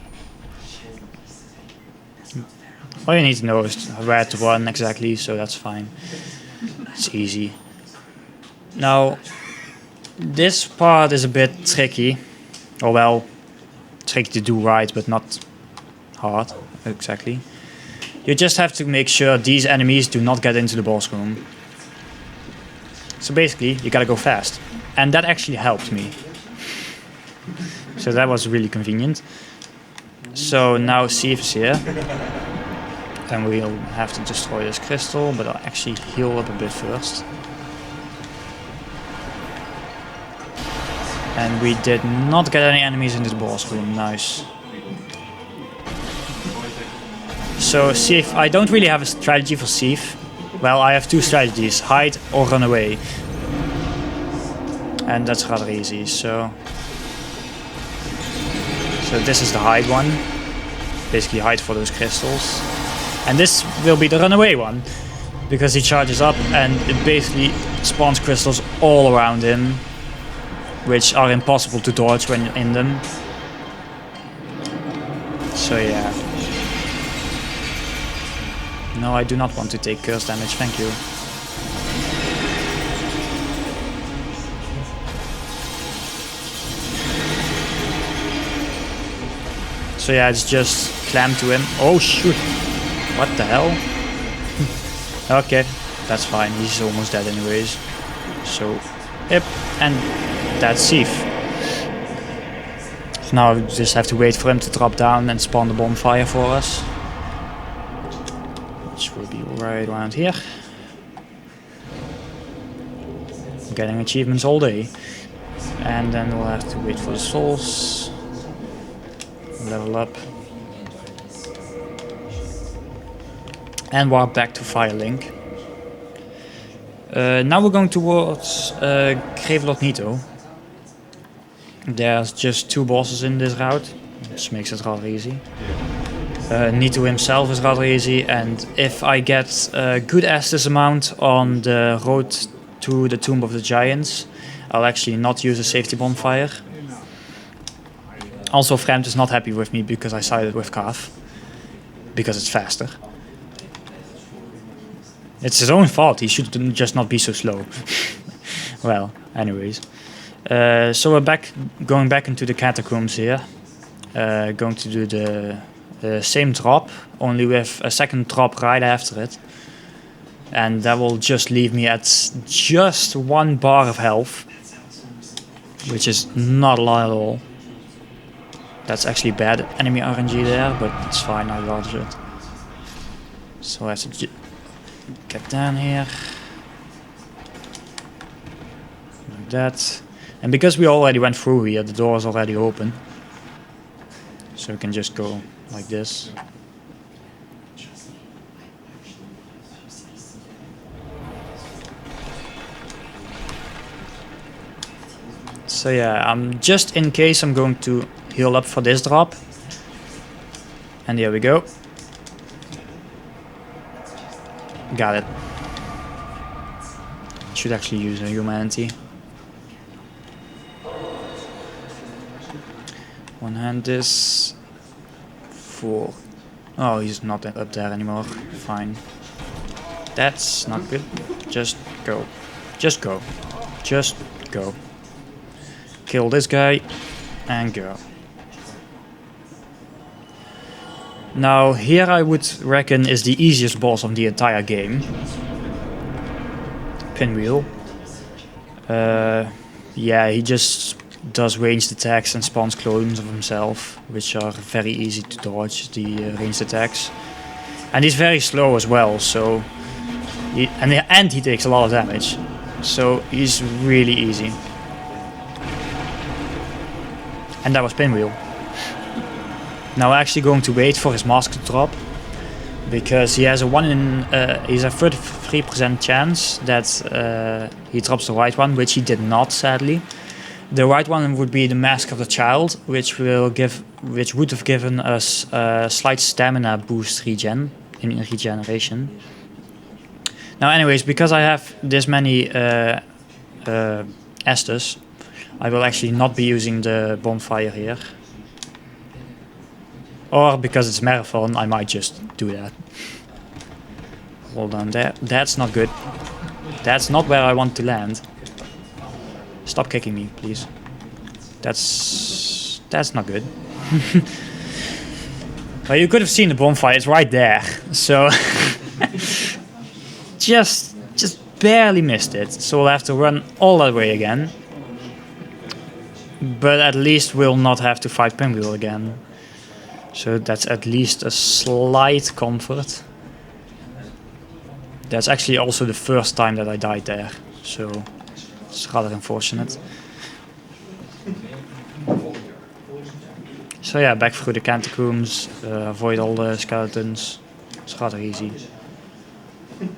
All you need to know is where to run exactly, so that's fine. It's easy. Now, this part is a bit tricky. Or well, tricky to do right, but not hard, exactly. You just have to make sure these enemies do not get into the boss room. So basically, you gotta go fast. And that actually helped me. So that was really convenient. So now Sieve is here. And we'll have to destroy this crystal, but I'll actually heal up a bit first. And we did not get any enemies in this boss room, nice. So Sieve, I don't really have a strategy for Sieve. Well, I have 2 strategies, hide or run away. And that's rather easy, so this is the hide one. Basically hide for those crystals. And this will be the runaway one, because he charges up and it basically spawns crystals all around him, which are impossible to dodge when you're in them. So yeah. No, I do not want to take curse damage, thank you. So yeah, it's just clamp to him. Oh shoot! What the hell? Okay, that's fine, he's almost dead anyways. So, yep, and that's Sieve. So now we just have to wait for him to drop down and spawn the bonfire for us. Which will be right around here. I'm getting achievements all day. And then we'll have to wait for the souls. Level up. And warp back to Firelink. Now we're going towards Gravelord Nito. There's just 2 bosses in this route, which makes it rather easy. Nito himself is rather easy, and if I get a good Estus amount on the road to the Tomb of the Giants, I'll actually not use a safety bonfire. Also, Fremd is not happy with me because I sided with Calf, because it's faster. It's his own fault, he should just not be so slow. Well, anyways. So we're going back into the catacombs here. Going to do the same drop, only with a second drop right after it. And that will just leave me at just 1 bar of health, which is not a lot at all. That's actually bad enemy RNG there, but it's fine, I dodged it. So I have to get down here. Like that. And because we already went through here, the door is already open. So we can just go like this. So yeah, just in case I'm going to heal up for this drop. And here we go. Got it. Should actually use a humanity. One hand this. 4. Oh, he's not up there anymore. Fine. That's not good. Just go. Just go. Just go. Kill this guy and go. Now here I would reckon is the easiest boss of the entire game. Pinwheel. Yeah, he just does ranged attacks and spawns clones of himself, which are very easy to dodge, the ranged attacks. And he's very slow as well, so and he takes a lot of damage, so he's really easy. And that was Pinwheel. Now we're actually going to wait for his mask to drop, because he has a 33% chance that he drops the right one, which he did not, sadly. The right one would be the Mask of the Child, which would have given us a slight stamina boost in regeneration. Now, anyways, because I have this many Estus, I will actually not be using the bonfire here. Or because it's marathon, I might just do that. Hold on, that's not good. That's not where I want to land. Stop kicking me, please. That's not good. Well, you could have seen the bonfire, it's right there. So just barely missed it. So we'll have to run all that way again. But at least we'll not have to fight Pinwheel again. So that's at least a slight comfort. That's actually also the first time that I died there. So it's rather unfortunate. So yeah, back through the catacombs, avoid all the skeletons. It's rather easy.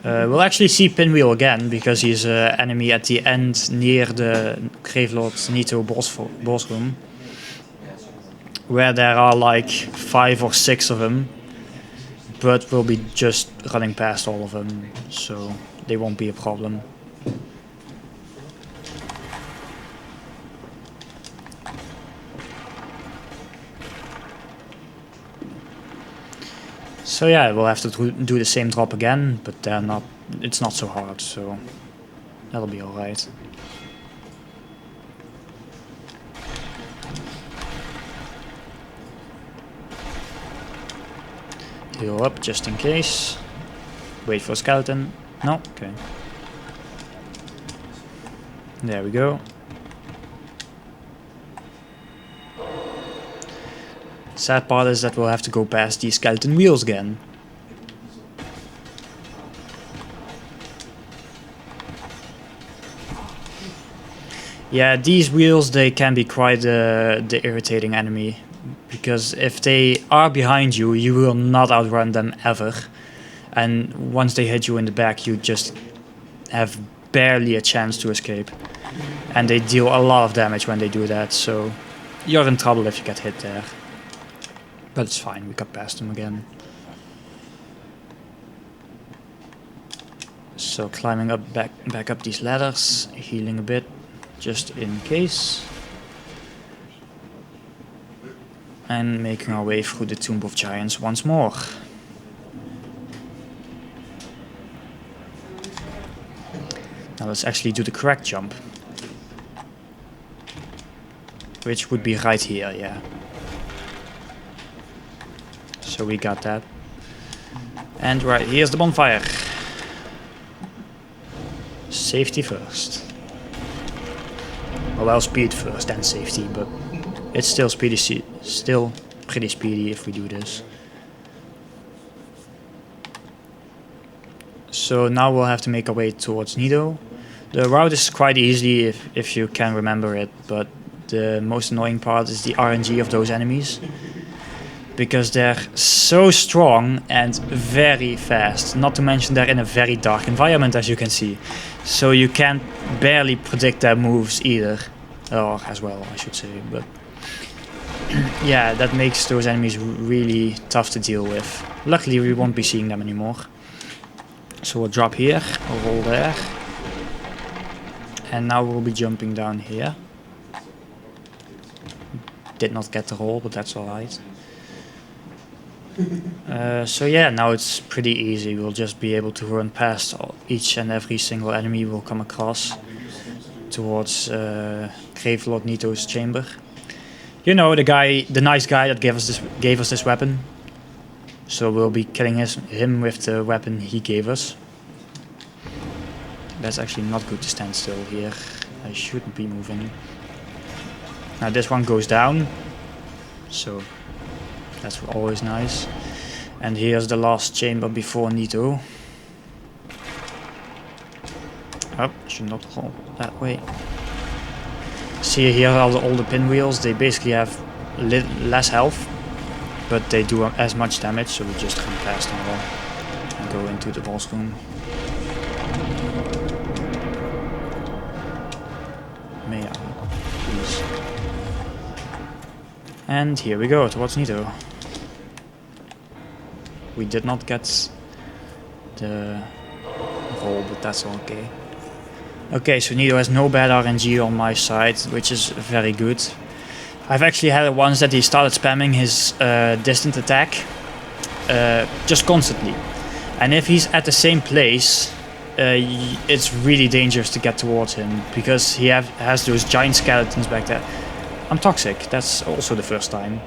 We'll actually see Pinwheel again, because he's an enemy at the end near the Gravelord Nito boss room, where there are like 5 or 6 of them, but we'll be just running past all of them, so they won't be a problem. So yeah, we'll have to do the same drop again, but it's not so hard, so that'll be alright. Heal up just in case. Wait for a skeleton. No? Okay. There we go. Sad part is that we'll have to go past these skeleton wheels again. Yeah, these wheels, they can be quite the irritating enemy. Because if they are behind you, you will not outrun them ever. And once they hit you in the back, you just have barely a chance to escape. And they deal a lot of damage when they do that, so you're in trouble if you get hit there. But it's fine, we got past him again. So climbing up back up these ladders, healing a bit, just in case. And making our way through the Tomb of Giants once more. Now let's actually do the correct jump. Which would be right here, yeah. So we got that. And right, here's the bonfire. Safety first. Well, speed first, then safety, but it's still still pretty speedy if we do this. So now we'll have to make our way towards Nido. The route is quite easy if you can remember it, but the most annoying part is the RNG of those enemies. Because they're so strong and very fast. Not to mention they're in a very dark environment, as you can see. So you can barely predict their moves either. Or as well, I should say. But yeah, that makes those enemies really tough to deal with. Luckily we won't be seeing them anymore. So we'll drop here, we'll roll there. And now we'll be jumping down here. Did not get the roll, but that's alright. So yeah, now it's pretty easy. We'll just be able to run past each and every single enemy we'll come across towards Gravelord Nito's chamber. You know, the nice guy that gave us this weapon. So we'll be killing him with the weapon he gave us. That's actually not good to stand still here. I shouldn't be moving. Now this one goes down. So that's always nice. And here's the last chamber before Nito. Oh, should not go that way. See here all the pinwheels. They basically have less health, but they do as much damage. So we just come past them all and go into the boss room. May I, please? And here we go towards Nito. We did not get the roll, but that's okay. Okay, so Nito has no bad RNG on my side, which is very good. I've actually had it once that he started spamming his distant attack just constantly. And if he's at the same place, it's really dangerous to get towards him, because he has those giant skeletons back there. I'm toxic, that's also the first time.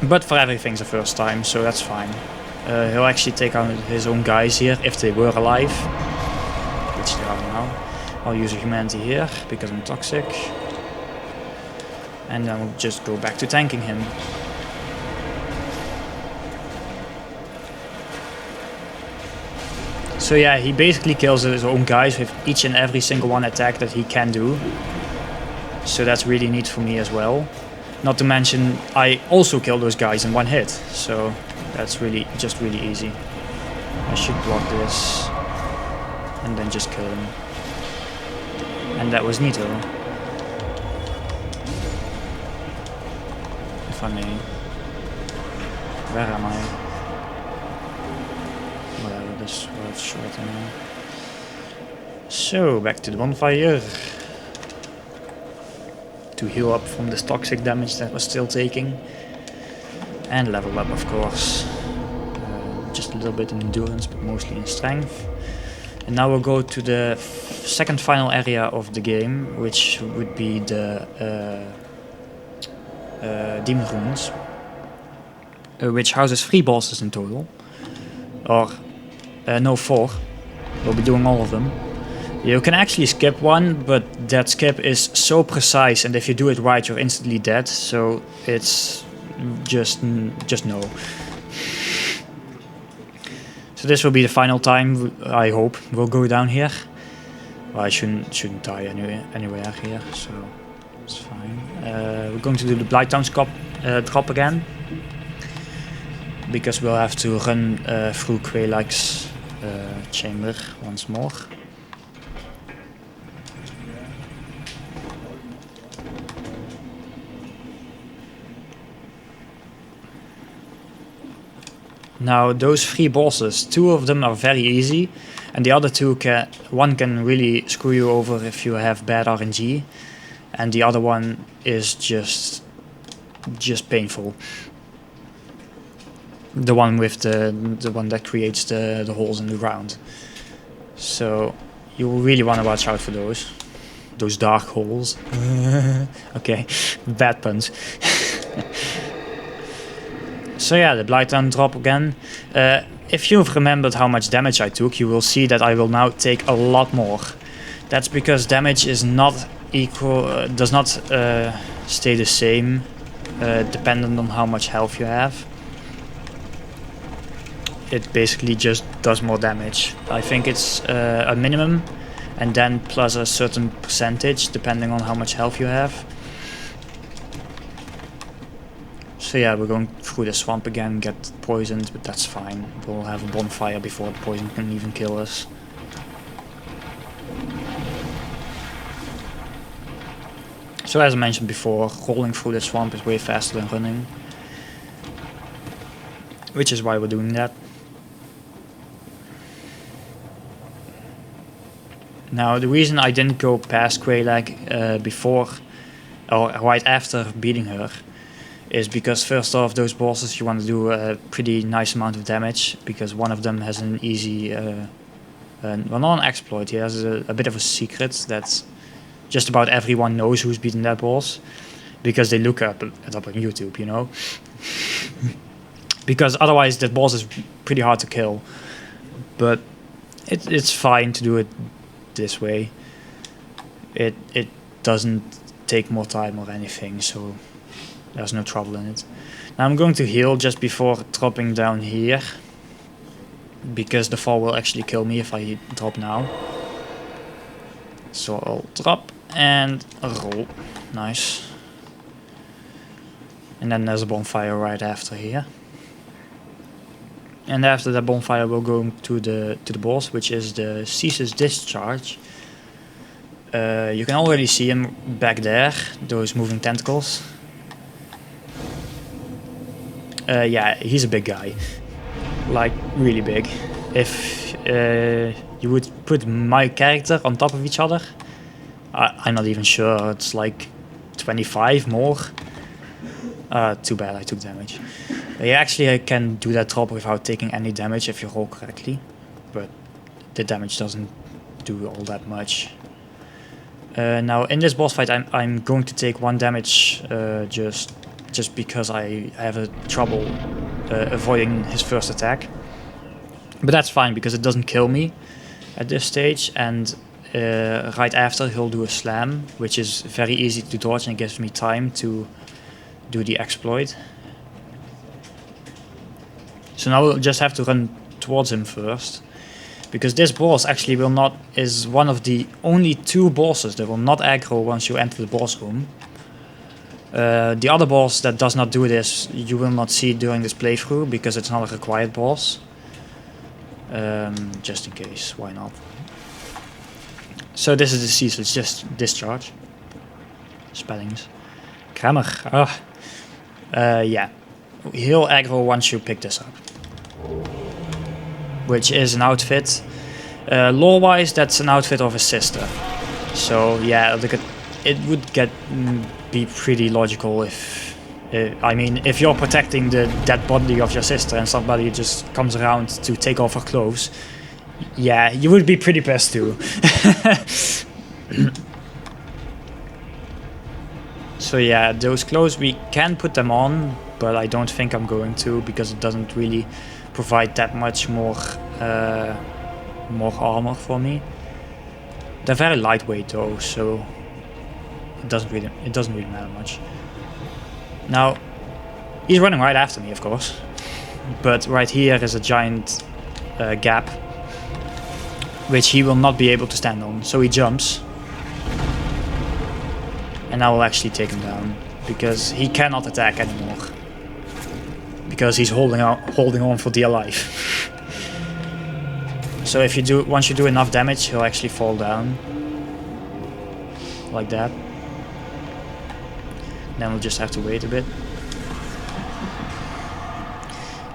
But for everything's the first time, so that's fine. He'll actually take out his own guys here, if they were alive. Which they are now. I'll use a humanity here, because I'm toxic. And then we'll just go back to tanking him. So yeah, he basically kills his own guys with each and every single one attack that he can do. So that's really neat for me as well. Not to mention, I also kill those guys in one hit. So that's really easy. I should block this. And then just kill him. And that was Nito. If I may. Where am I? Whatever, this was short now. So, back to the bonfire. To heal up from this toxic damage that was still taking. And level up, of course. Just a little bit in endurance, but mostly in strength. And now we'll go to the second final area of the game, which would be the Demon Ruins, which houses 3 bosses in total. Or, no, 4. We'll be doing all of them. You can actually skip one, but that skip is so precise, and if you do it right, you're instantly dead. So it's just no. So this will be the final time, I hope. We'll go down here. Well, I shouldn't die anywhere here, so it's fine. We're going to do the Blighttown drop again, because we'll have to run through Quelaag's chamber once more. Now those 3 bosses, 2 of them are very easy, and the other 2 one can really screw you over if you have bad RNG, and the other one is just painful. The one with the one that creates the holes in the ground. So you really want to watch out for those dark holes. Okay, bad puns. So yeah, the Blighttown drop again. If you've remembered how much damage I took, you will see that I will now take a lot more. That's because damage is not equal, does not stay the same, dependent on how much health you have. It basically just does more damage. I think it's a minimum, and then plus a certain percentage, depending on how much health you have. So yeah, we're going through the swamp again, get poisoned, but that's fine. We'll have a bonfire before the poison can even kill us. So as I mentioned before, rolling through the swamp is way faster than running. Which is why we're doing that. Now the reason I didn't go past Greylag before, or right after beating her, is because first off, those bosses you want to do a pretty nice amount of damage, because one of them has an easy, well, not an exploit, he has a bit of a secret that just about everyone knows who's beaten that boss, because they look it up on YouTube, you know. Because otherwise that boss is pretty hard to kill, but it's fine to do it this way. It doesn't take more time or anything, so there's no trouble in it. Now I'm going to heal just before dropping down here, because the fall will actually kill me if I drop now. So I'll drop and roll. Nice. And then there's a bonfire right after here. And after that bonfire we'll go to the boss, which is the Cease's Discharge. You can already see him back there, those moving tentacles. Yeah, he's a big guy, like really big. If you would put my character on top of each other, I'm not even sure, it's like 25 more. Too bad I took damage. Yeah, actually I can do that drop without taking any damage if you roll correctly, but the damage doesn't do all that much. Now in this boss fight I'm going to take 1 damage just because I have a trouble avoiding his first attack. But that's fine because it doesn't kill me at this stage, and right after he'll do a slam, which is very easy to dodge and gives me time to do the exploit. So now we'll just have to run towards him first, because this boss actually is one of the only 2 bosses that will not aggro once you enter the boss room. The other boss that does not do this, you will not see during this playthrough because it's not a required boss. Just in case, why not? So this is the Cease's Discharge. Spellings. Grammar. Yeah. He'll aggro once you pick this up. Which is an outfit. Lore-wise, that's an outfit of his sister. So yeah, it would be pretty logical if I mean, if you're protecting the dead body of your sister and somebody just comes around to take off her clothes, yeah, you would be pretty pissed too. So yeah, those clothes, we can put them on, but I don't think I'm going to, because it doesn't really provide that much more armor for me. They're very lightweight though, so it doesn't really matter much. Now, he's running right after me, of course, but right here is a giant gap, which he will not be able to stand on, so he jumps. And I will actually take him down, because he cannot attack anymore, because he's holding on for dear life. So if once you do enough damage, he'll actually fall down, like that. Then we'll just have to wait a bit.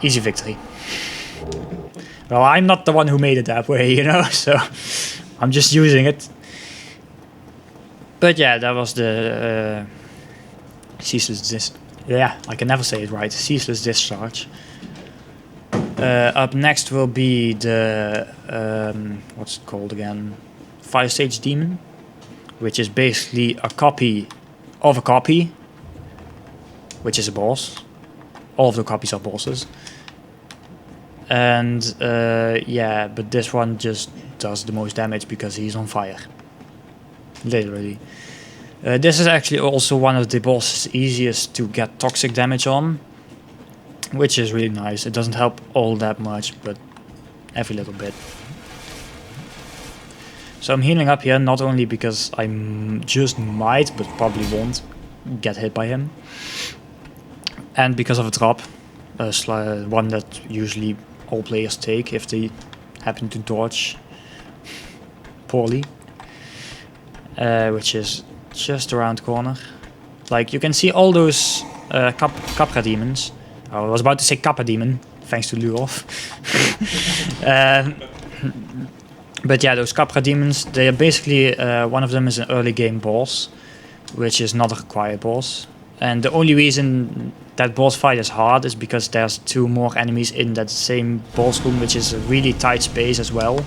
easy victory. Well, I'm not the one who made it that way, you know, so I'm just using it. But yeah, that was the I can never say it right. Ceaseless discharge. Up next will be the what's it called again? Fire Stage Demon, which is basically a copy of a copy, which is a boss. All of the copies are bosses. And yeah, but this one just does the most damage because he's on fire. Literally. This is actually also one of the bosses easiest to get toxic damage on, which is really nice. It doesn't help all that much, but every little bit. So I'm healing up here, not only because I just might, but probably won't, get hit by him. And because of a drop, one that usually all players take if they happen to dodge poorly. Which is just around the corner. Like, you can see all those Capra demons. I was about to say Kappa demon, thanks to Luof. But yeah, those Capra demons, they are basically, one of them is an early game boss, which is not a required boss. And the only reason that boss fight is hard is because there's 2 more enemies in that same boss room, which is a really tight space as well.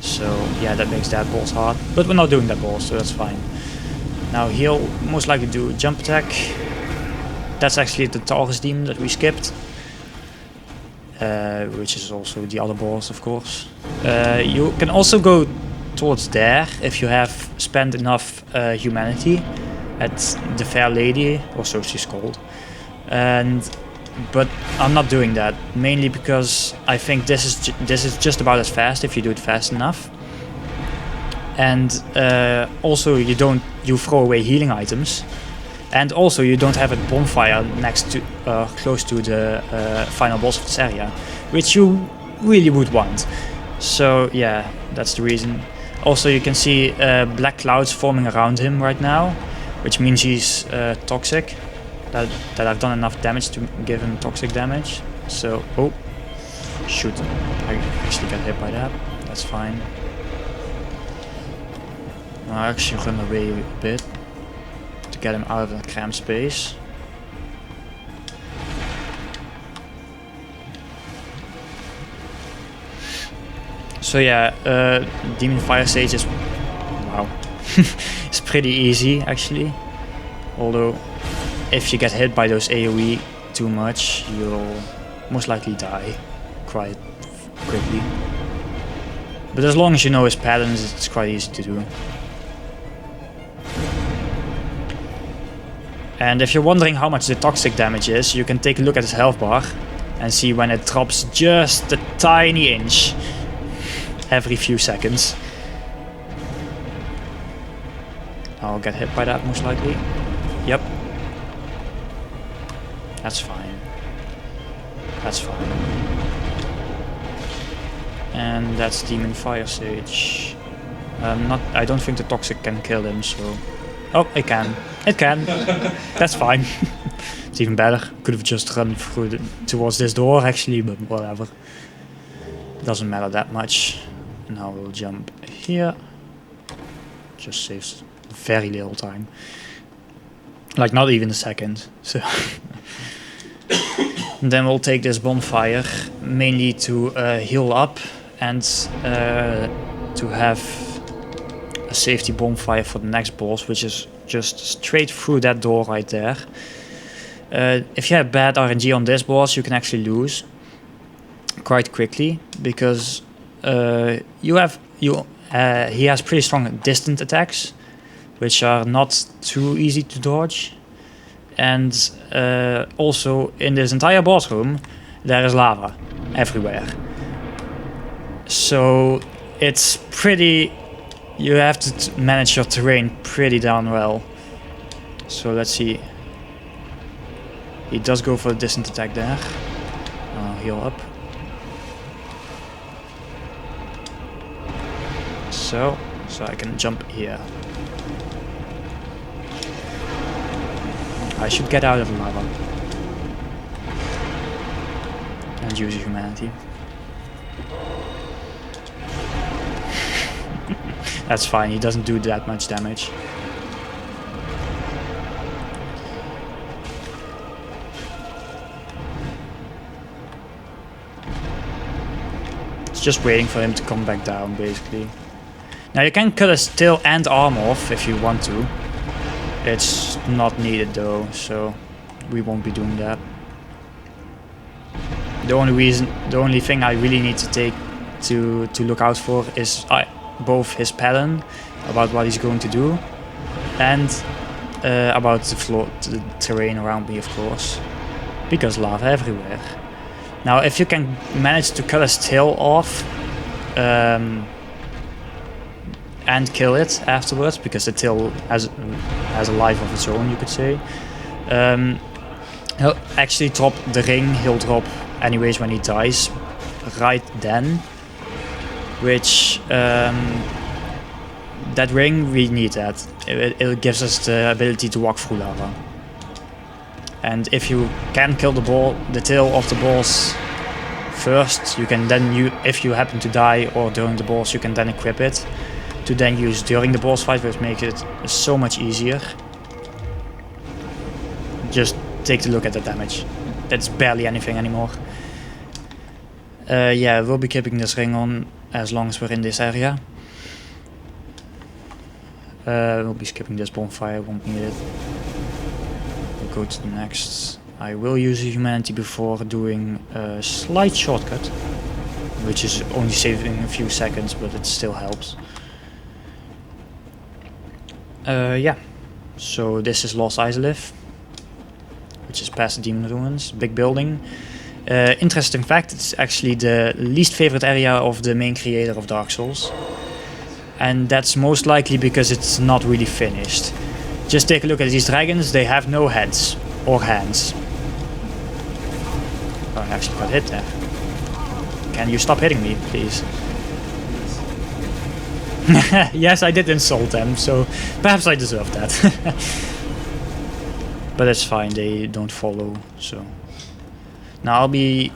So yeah, that makes that boss hard. But we're not doing that boss, so that's fine. Now he'll most likely do a jump attack. That's actually the Taurus demon that we skipped. Which is also the other boss, of course. You can also go towards there if you have spent enough humanity at the Fair Lady, or so she's called. But I'm not doing that, mainly because I think this is just about as fast if you do it fast enough. And also you throw away healing items, and also you don't have a bonfire next to close to the final boss of this area, which you really would want. So yeah, that's the reason. Also, you can see black clouds forming around him right now, which means he's toxic. That I've done enough damage to give him toxic damage. So, oh, shoot, I actually got hit by that. That's fine. I'll actually run away a bit to get him out of the cramped space. So yeah, Demon Fire Stage is, wow, it's pretty easy actually. Although, if you get hit by those AoE too much, you'll most likely die quite quickly. But as long as you know his patterns, it's quite easy to do. And if you're wondering how much the toxic damage is, you can take a look at his health bar and see when it drops just a tiny inch every few seconds. I'll get hit by that most likely. Yep. That's fine. That's fine. And that's Demon Fire Sage. I don't think the toxic can kill him, so... Oh, it can. It can. That's fine. It's even better. Could have just run through towards this door actually, but whatever. Doesn't matter that much. Now we'll jump here. Just saves very little time. Like not even a second. So then we'll take this bonfire mainly to heal up and to have a safety bonfire for the next boss, which is just straight through that door right there. If you have bad RNG on this boss, you can actually lose quite quickly because he has pretty strong distant attacks, which are not too easy to dodge. And also in this entire boss room there is lava everywhere. So it's pretty... You have to manage your terrain pretty darn well. So let's see. He does go for a distant attack there. I'll heal up. So I can jump here. I should get out of the lava. and use your humanity. That's fine, he doesn't do that much damage. It's just waiting for him to come back down, basically. Now you can cut his tail and arm off if you want to. It's not needed though, so we won't be doing that. The only thing I really need to take to look out for is both his pattern about what he's going to do, and about the terrain around me, of course, because lava everywhere. Now, if you can manage to cut his tail off and kill it afterwards, because the tail has a life of its own, you could say. He'll actually drop the ring. He'll drop anyways when he dies, right then. Which that ring, we need that. It gives us the ability to walk through lava. And if you can kill the tail of the boss first, you can then if you happen to die or during the boss, you can then equip it to then use during the boss fight, which makes it so much easier. Just take a look at the damage. That's barely anything anymore. Yeah, we'll be keeping this ring on as long as we're in this area. We'll be skipping this bonfire, won't need it. We'll go to the next. I will use humanity before doing a slight shortcut, which is only saving a few seconds, but it still helps. Yeah, so this is Lost Islip, which is past the Demon Ruins, big building. Interesting fact, it's actually the least favorite area of the main creator of Dark Souls. And that's most likely because it's not really finished. Just take a look at these dragons, they have no heads or hands. Oh, I actually got hit there. Can you stop hitting me, please? Yes, I did insult them, so perhaps I deserve that. But that's fine, they don't follow, so. Now I'll be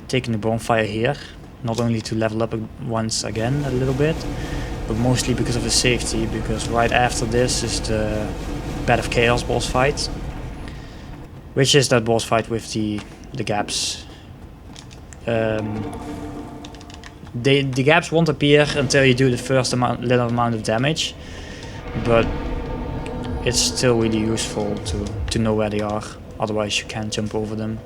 taking the bonfire here, not only to level up once again a little bit, but mostly because of the safety, because right after this is the Bed of Chaos boss fight, which is that boss fight with the gaps. The gaps won't appear until you do the first little amount of damage, but it's still really useful to know where they are, otherwise you can't jump over them.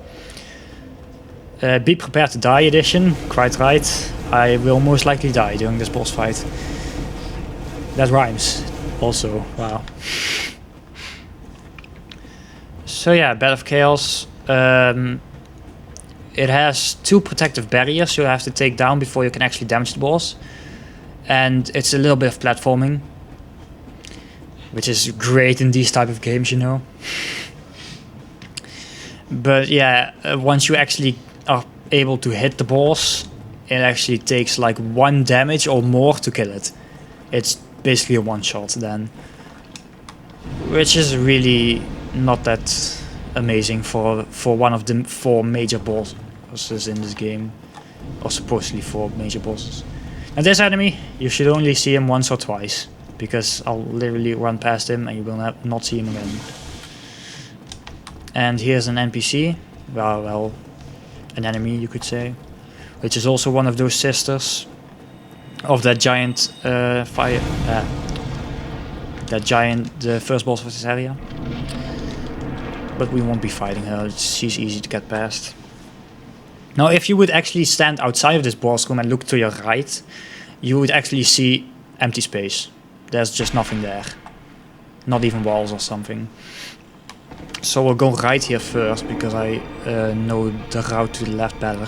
Be prepared to die edition, quite right. I will most likely die during this boss fight. That rhymes also, wow. So yeah, Bed of Chaos. It has 2 protective barriers you have to take down before you can actually damage the boss. And it's a little bit of platforming, which is great in these type of games, you know. But yeah, once you actually are able to hit the boss, it actually takes like 1 damage or more to kill it. It's basically a one-shot then. Which is really not that amazing for one of the 4 major bosses in this game, or supposedly 4 major bosses. And this enemy, you should only see him once or twice, because I'll literally run past him and you will not see him again. And here's an NPC, well, an enemy you could say, which is also one of those sisters of that giant the first boss of this area. But we won't be fighting her, she's easy to get past. Now if you would actually stand outside of this boss room and look to your right, you would actually see empty space. There's just nothing there. Not even walls or something. So we'll go right here first, because I know the route to the left better.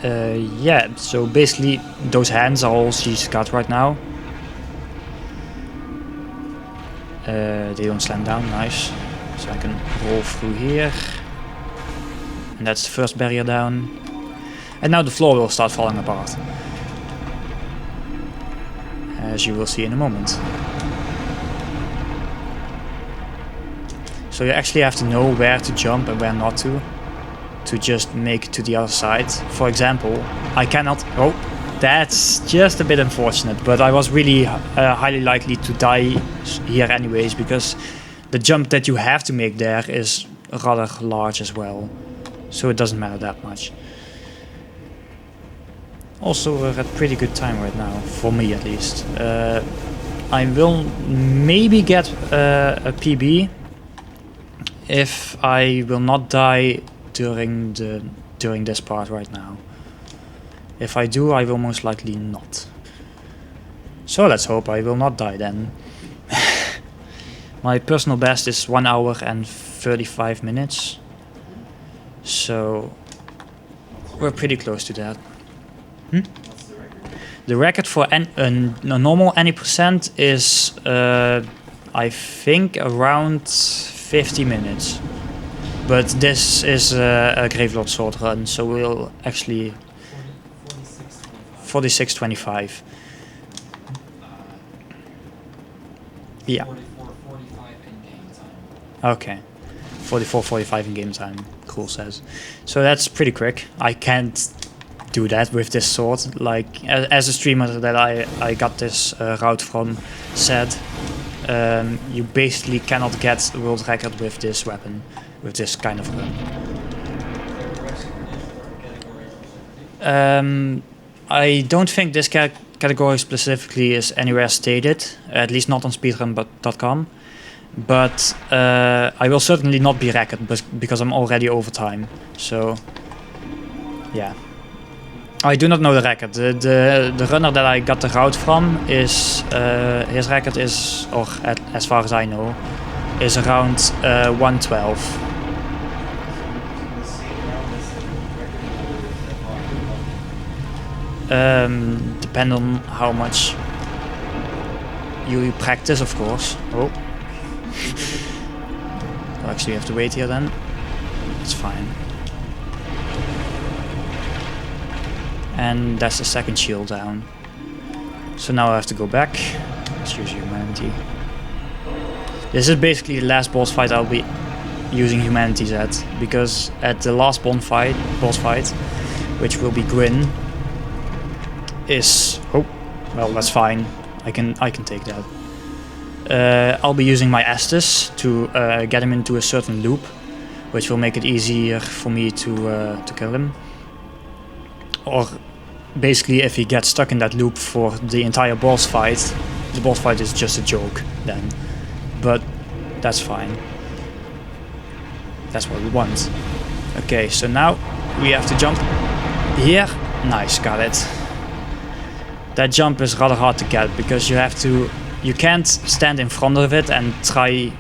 Yeah, so basically those hands are all she's got right now. They don't slam down, nice. So I can roll through here. And that's the first barrier down. And now the floor will start falling apart, as you will see in a moment. So you actually have to know where to jump and where not to. to just make it to the other side. For example, I cannot... Oh, that's just a bit unfortunate, but I was really highly likely to die here anyways, because the jump that you have to make there is rather large as well. So it doesn't matter that much. Also, we're at pretty good time right now, for me at least. I will maybe get a PB if I will not die during this part right now. If I do, I will most likely not. So let's hope I will not die then. My personal best is 1 hour and 35 minutes. So we're pretty close to that. What's the record? The record for a normal any percent is, I think, around 50 minutes. But this is a Gravelord sword run, so we'll actually 46.25. Yeah. 44.45 in game time. Okay. 44.45 in game time. Cool says. So that's pretty quick. I can't do that with this sword. Like as a streamer that I got this route from said, you basically cannot get the world record with this weapon, with this kind of run. I don't think this category specifically is anywhere stated, at least not on speedrun.com. But I will certainly not be record because I'm already over time. So yeah. I do not know the record. The runner that I got the route from is his record is, or as far as I know, is around 112. Depend on how much you practice, of course. Oh. I'll actually have to wait here then. It's fine. And that's the second shield down. So now I have to go back. Let's use humanity. This is basically the last boss fight I'll be using humanities at, because at the last boss fight, which will be Gwyn, is well, that's fine. I can take that. I'll be using my Estus to get him into a certain loop, which will make it easier for me to kill him. Or basically, if he gets stuck in that loop for the entire boss fight, the boss fight is just a joke then. But that's fine. That's what we want. Okay, so now we have to jump here. Nice, got it. That jump is rather hard to get because you can't stand in front of it and try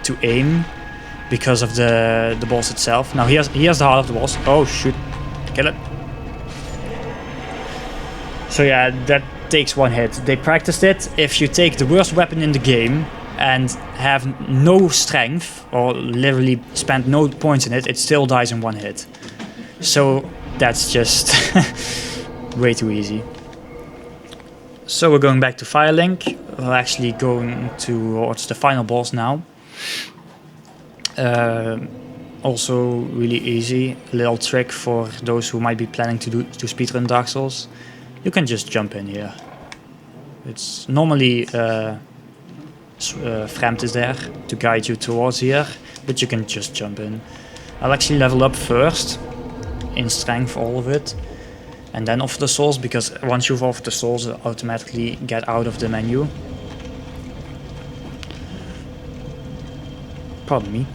to aim because of the boss itself. Now here's the heart of the boss. Oh shoot, kill it. So yeah, that takes one hit. They practiced it. If you take the worst weapon in the game and have no strength, or literally spend no points in it, it still dies in one hit. So that's just way too easy. So we're going back to Firelink. We're actually going towards the final boss now. Also really easy. A little trick for those who might be planning to speedrun Dark Souls. You can just jump in here. It's normally Fremd is there to guide you towards here, but you can just jump in. I'll actually level up first in strength, all of it, and then offer the souls, because once you've offered the souls, you automatically get out of the menu. Pardon me.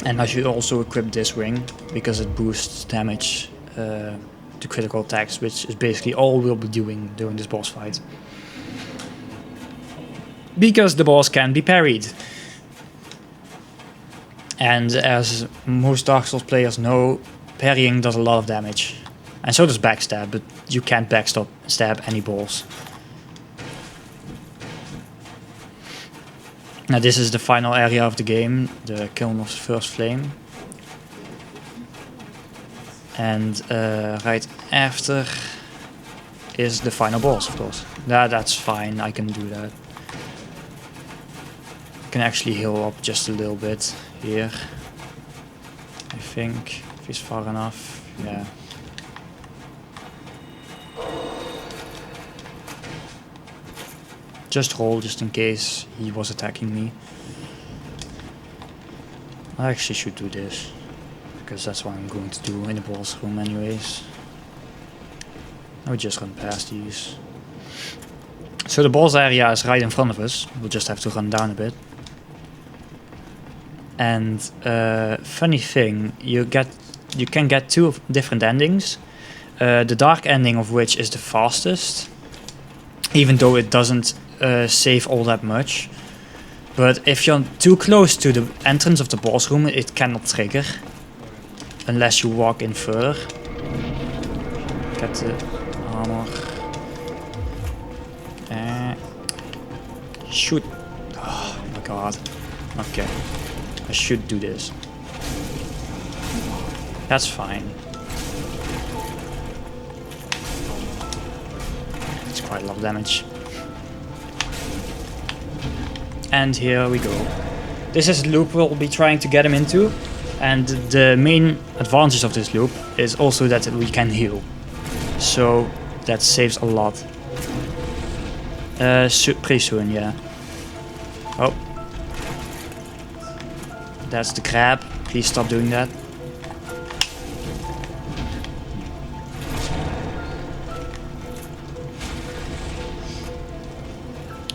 And I should also equip this ring because it boosts damage to critical attacks, which is basically all we'll be doing during this boss fight. Because the boss can be parried. And as most Dark Souls players know, parrying does a lot of damage. And so does backstab, but you can't backstab any boss. Now this is the final area of the game, the Kiln of the First Flame. And right after is the final boss, of course. That's fine, I can do that. I can actually heal up just a little bit here. think, if he's far enough. Yeah. Just roll, just in case he was attacking me. I actually should do this, because that's what I'm going to do in the boss room anyways. I would just run past these. So the boss area is right in front of us. We'll just have to run down a bit. And funny thing, you can get two different endings. The dark ending of which is the fastest, even though it doesn't save all that much. But if you're too close to the entrance of the boss room, it cannot trigger unless you walk in further. Get the armor. Shoot. Oh my god. Okay. I should do this. That's fine. It's quite a lot of damage. And here we go. This is the loop we'll be trying to get him into. And the main advantage of this loop is also that we can heal. So that saves a lot. Pretty soon, yeah. Oh. That's the crab. Please stop doing that.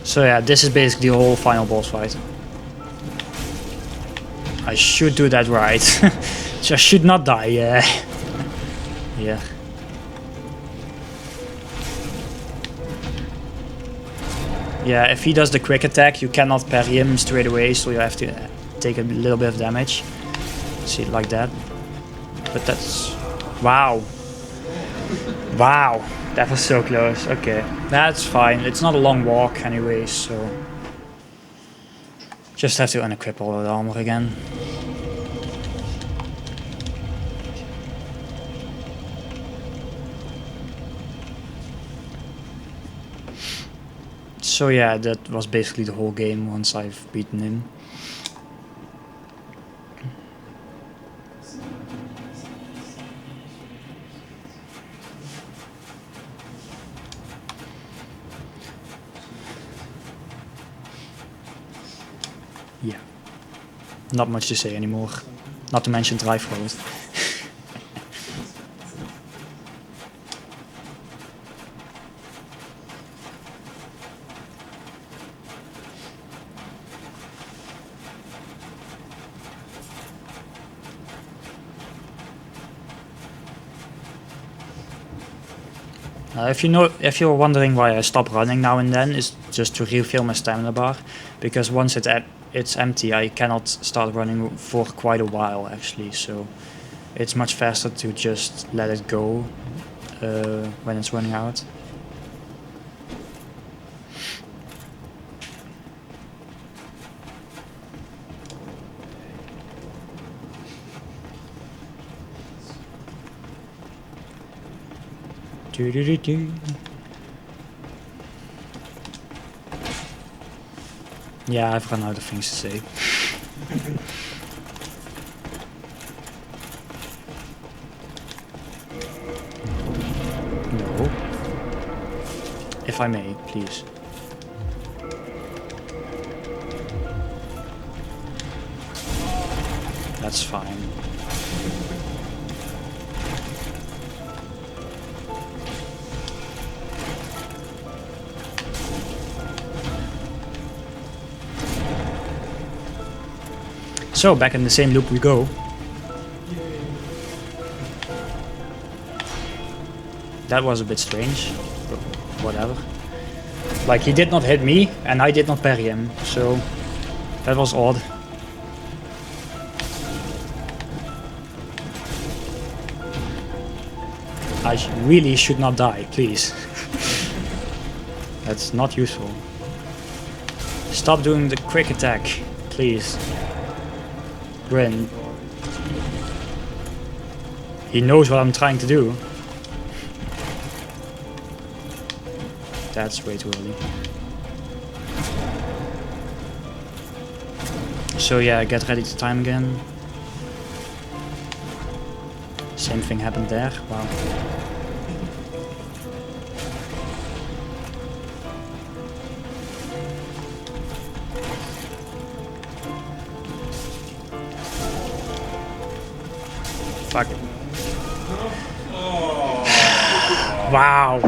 So yeah, this is basically the whole final boss fight. I should do that right. So I should not die, yeah. Yeah. Yeah, if he does the quick attack, you cannot parry him straight away, so you have to take a little bit of damage. See it like that. But that's... Wow. Wow. That was so close. Okay. That's fine. It's not a long walk anyway, so... Just have to unequip all the armor again. So yeah, that was basically the whole game once I've beaten him. Yeah. Not much to say anymore. Not to mention Gravelord. If you're wondering why I stop running now and then, it's just to refill my stamina bar, because once it's empty, I cannot start running for quite a while actually. So it's much faster to just let it go when it's running out. Yeah, I've run out of things to say. No. If I may, please. That's fine. So, back in the same loop we go. That was a bit strange, but whatever. Like, he did not hit me, and I did not parry him, so that was odd. I really should not die, please. That's not useful. Stop doing the quick attack, please. Grin. He knows what I'm trying to do. That's way too early. So yeah, get ready to time again. Same thing happened there. Wow. Fuck. Wow.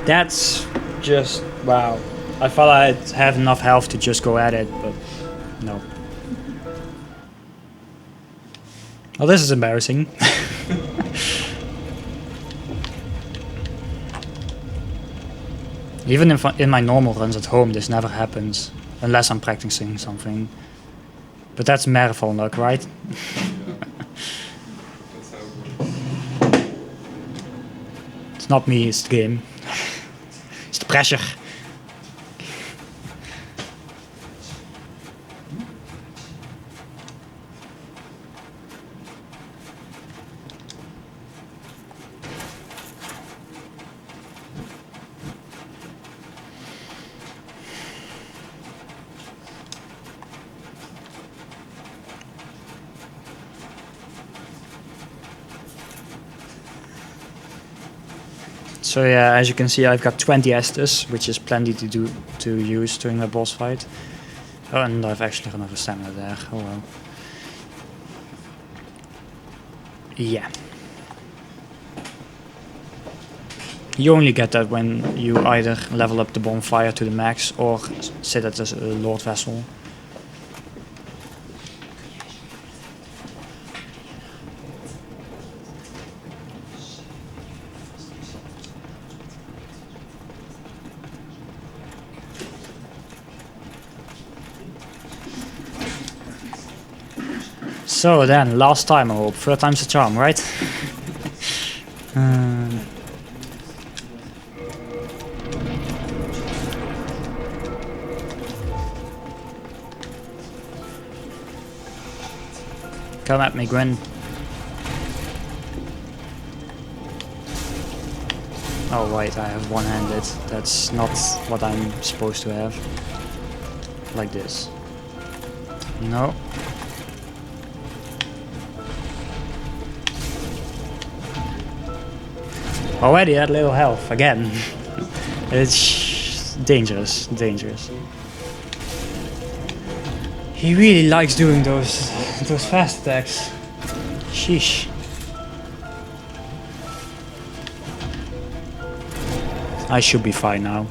That's just wow. I thought I'd have enough health to just go at it, but no. Well, this is embarrassing. Even in my normal runs at home, this never happens. Unless I'm practicing something. But that's marathon luck, right? It's not me, it's the game. It's the pressure. So yeah, as you can see, I've got 20 Estus, which is plenty to use during a boss fight. Oh, and I've actually run out of stamina there. Oh well. Yeah. You only get that when you either level up the bonfire to the max or sit at the Lord Vessel. So then, last time I hope, third time's the charm, right? Come at me, Gwen. Oh wait, I have one-handed. That's not what I'm supposed to have. Like this. No. Already at little health again. It's dangerous, dangerous. He really likes doing those fast attacks. Sheesh. I should be fine now.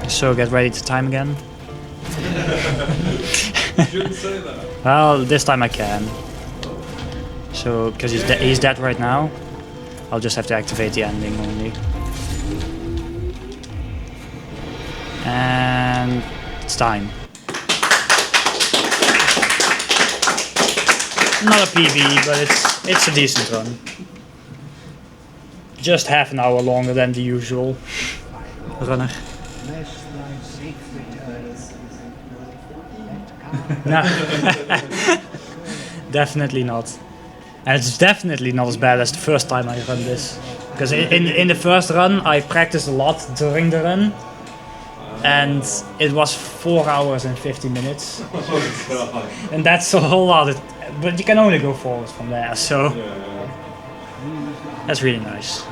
So get ready to time again. You shouldn't say that. Well, this time I can. So, because he's dead right now, I'll just have to activate the ending only. And it's time. Not a PB, but it's a decent run. Just half an hour longer than the usual runner. No, definitely not. And it's definitely not as bad as the first time I run this. Because in the first run I practiced a lot during the run. And it was 4 hours and 50 minutes. Oh god. And that's a whole lot. But you can only go forward from there, so that's really nice.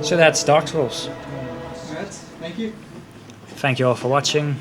So that's Dark Souls. Alright, thank you. Thank you all for watching.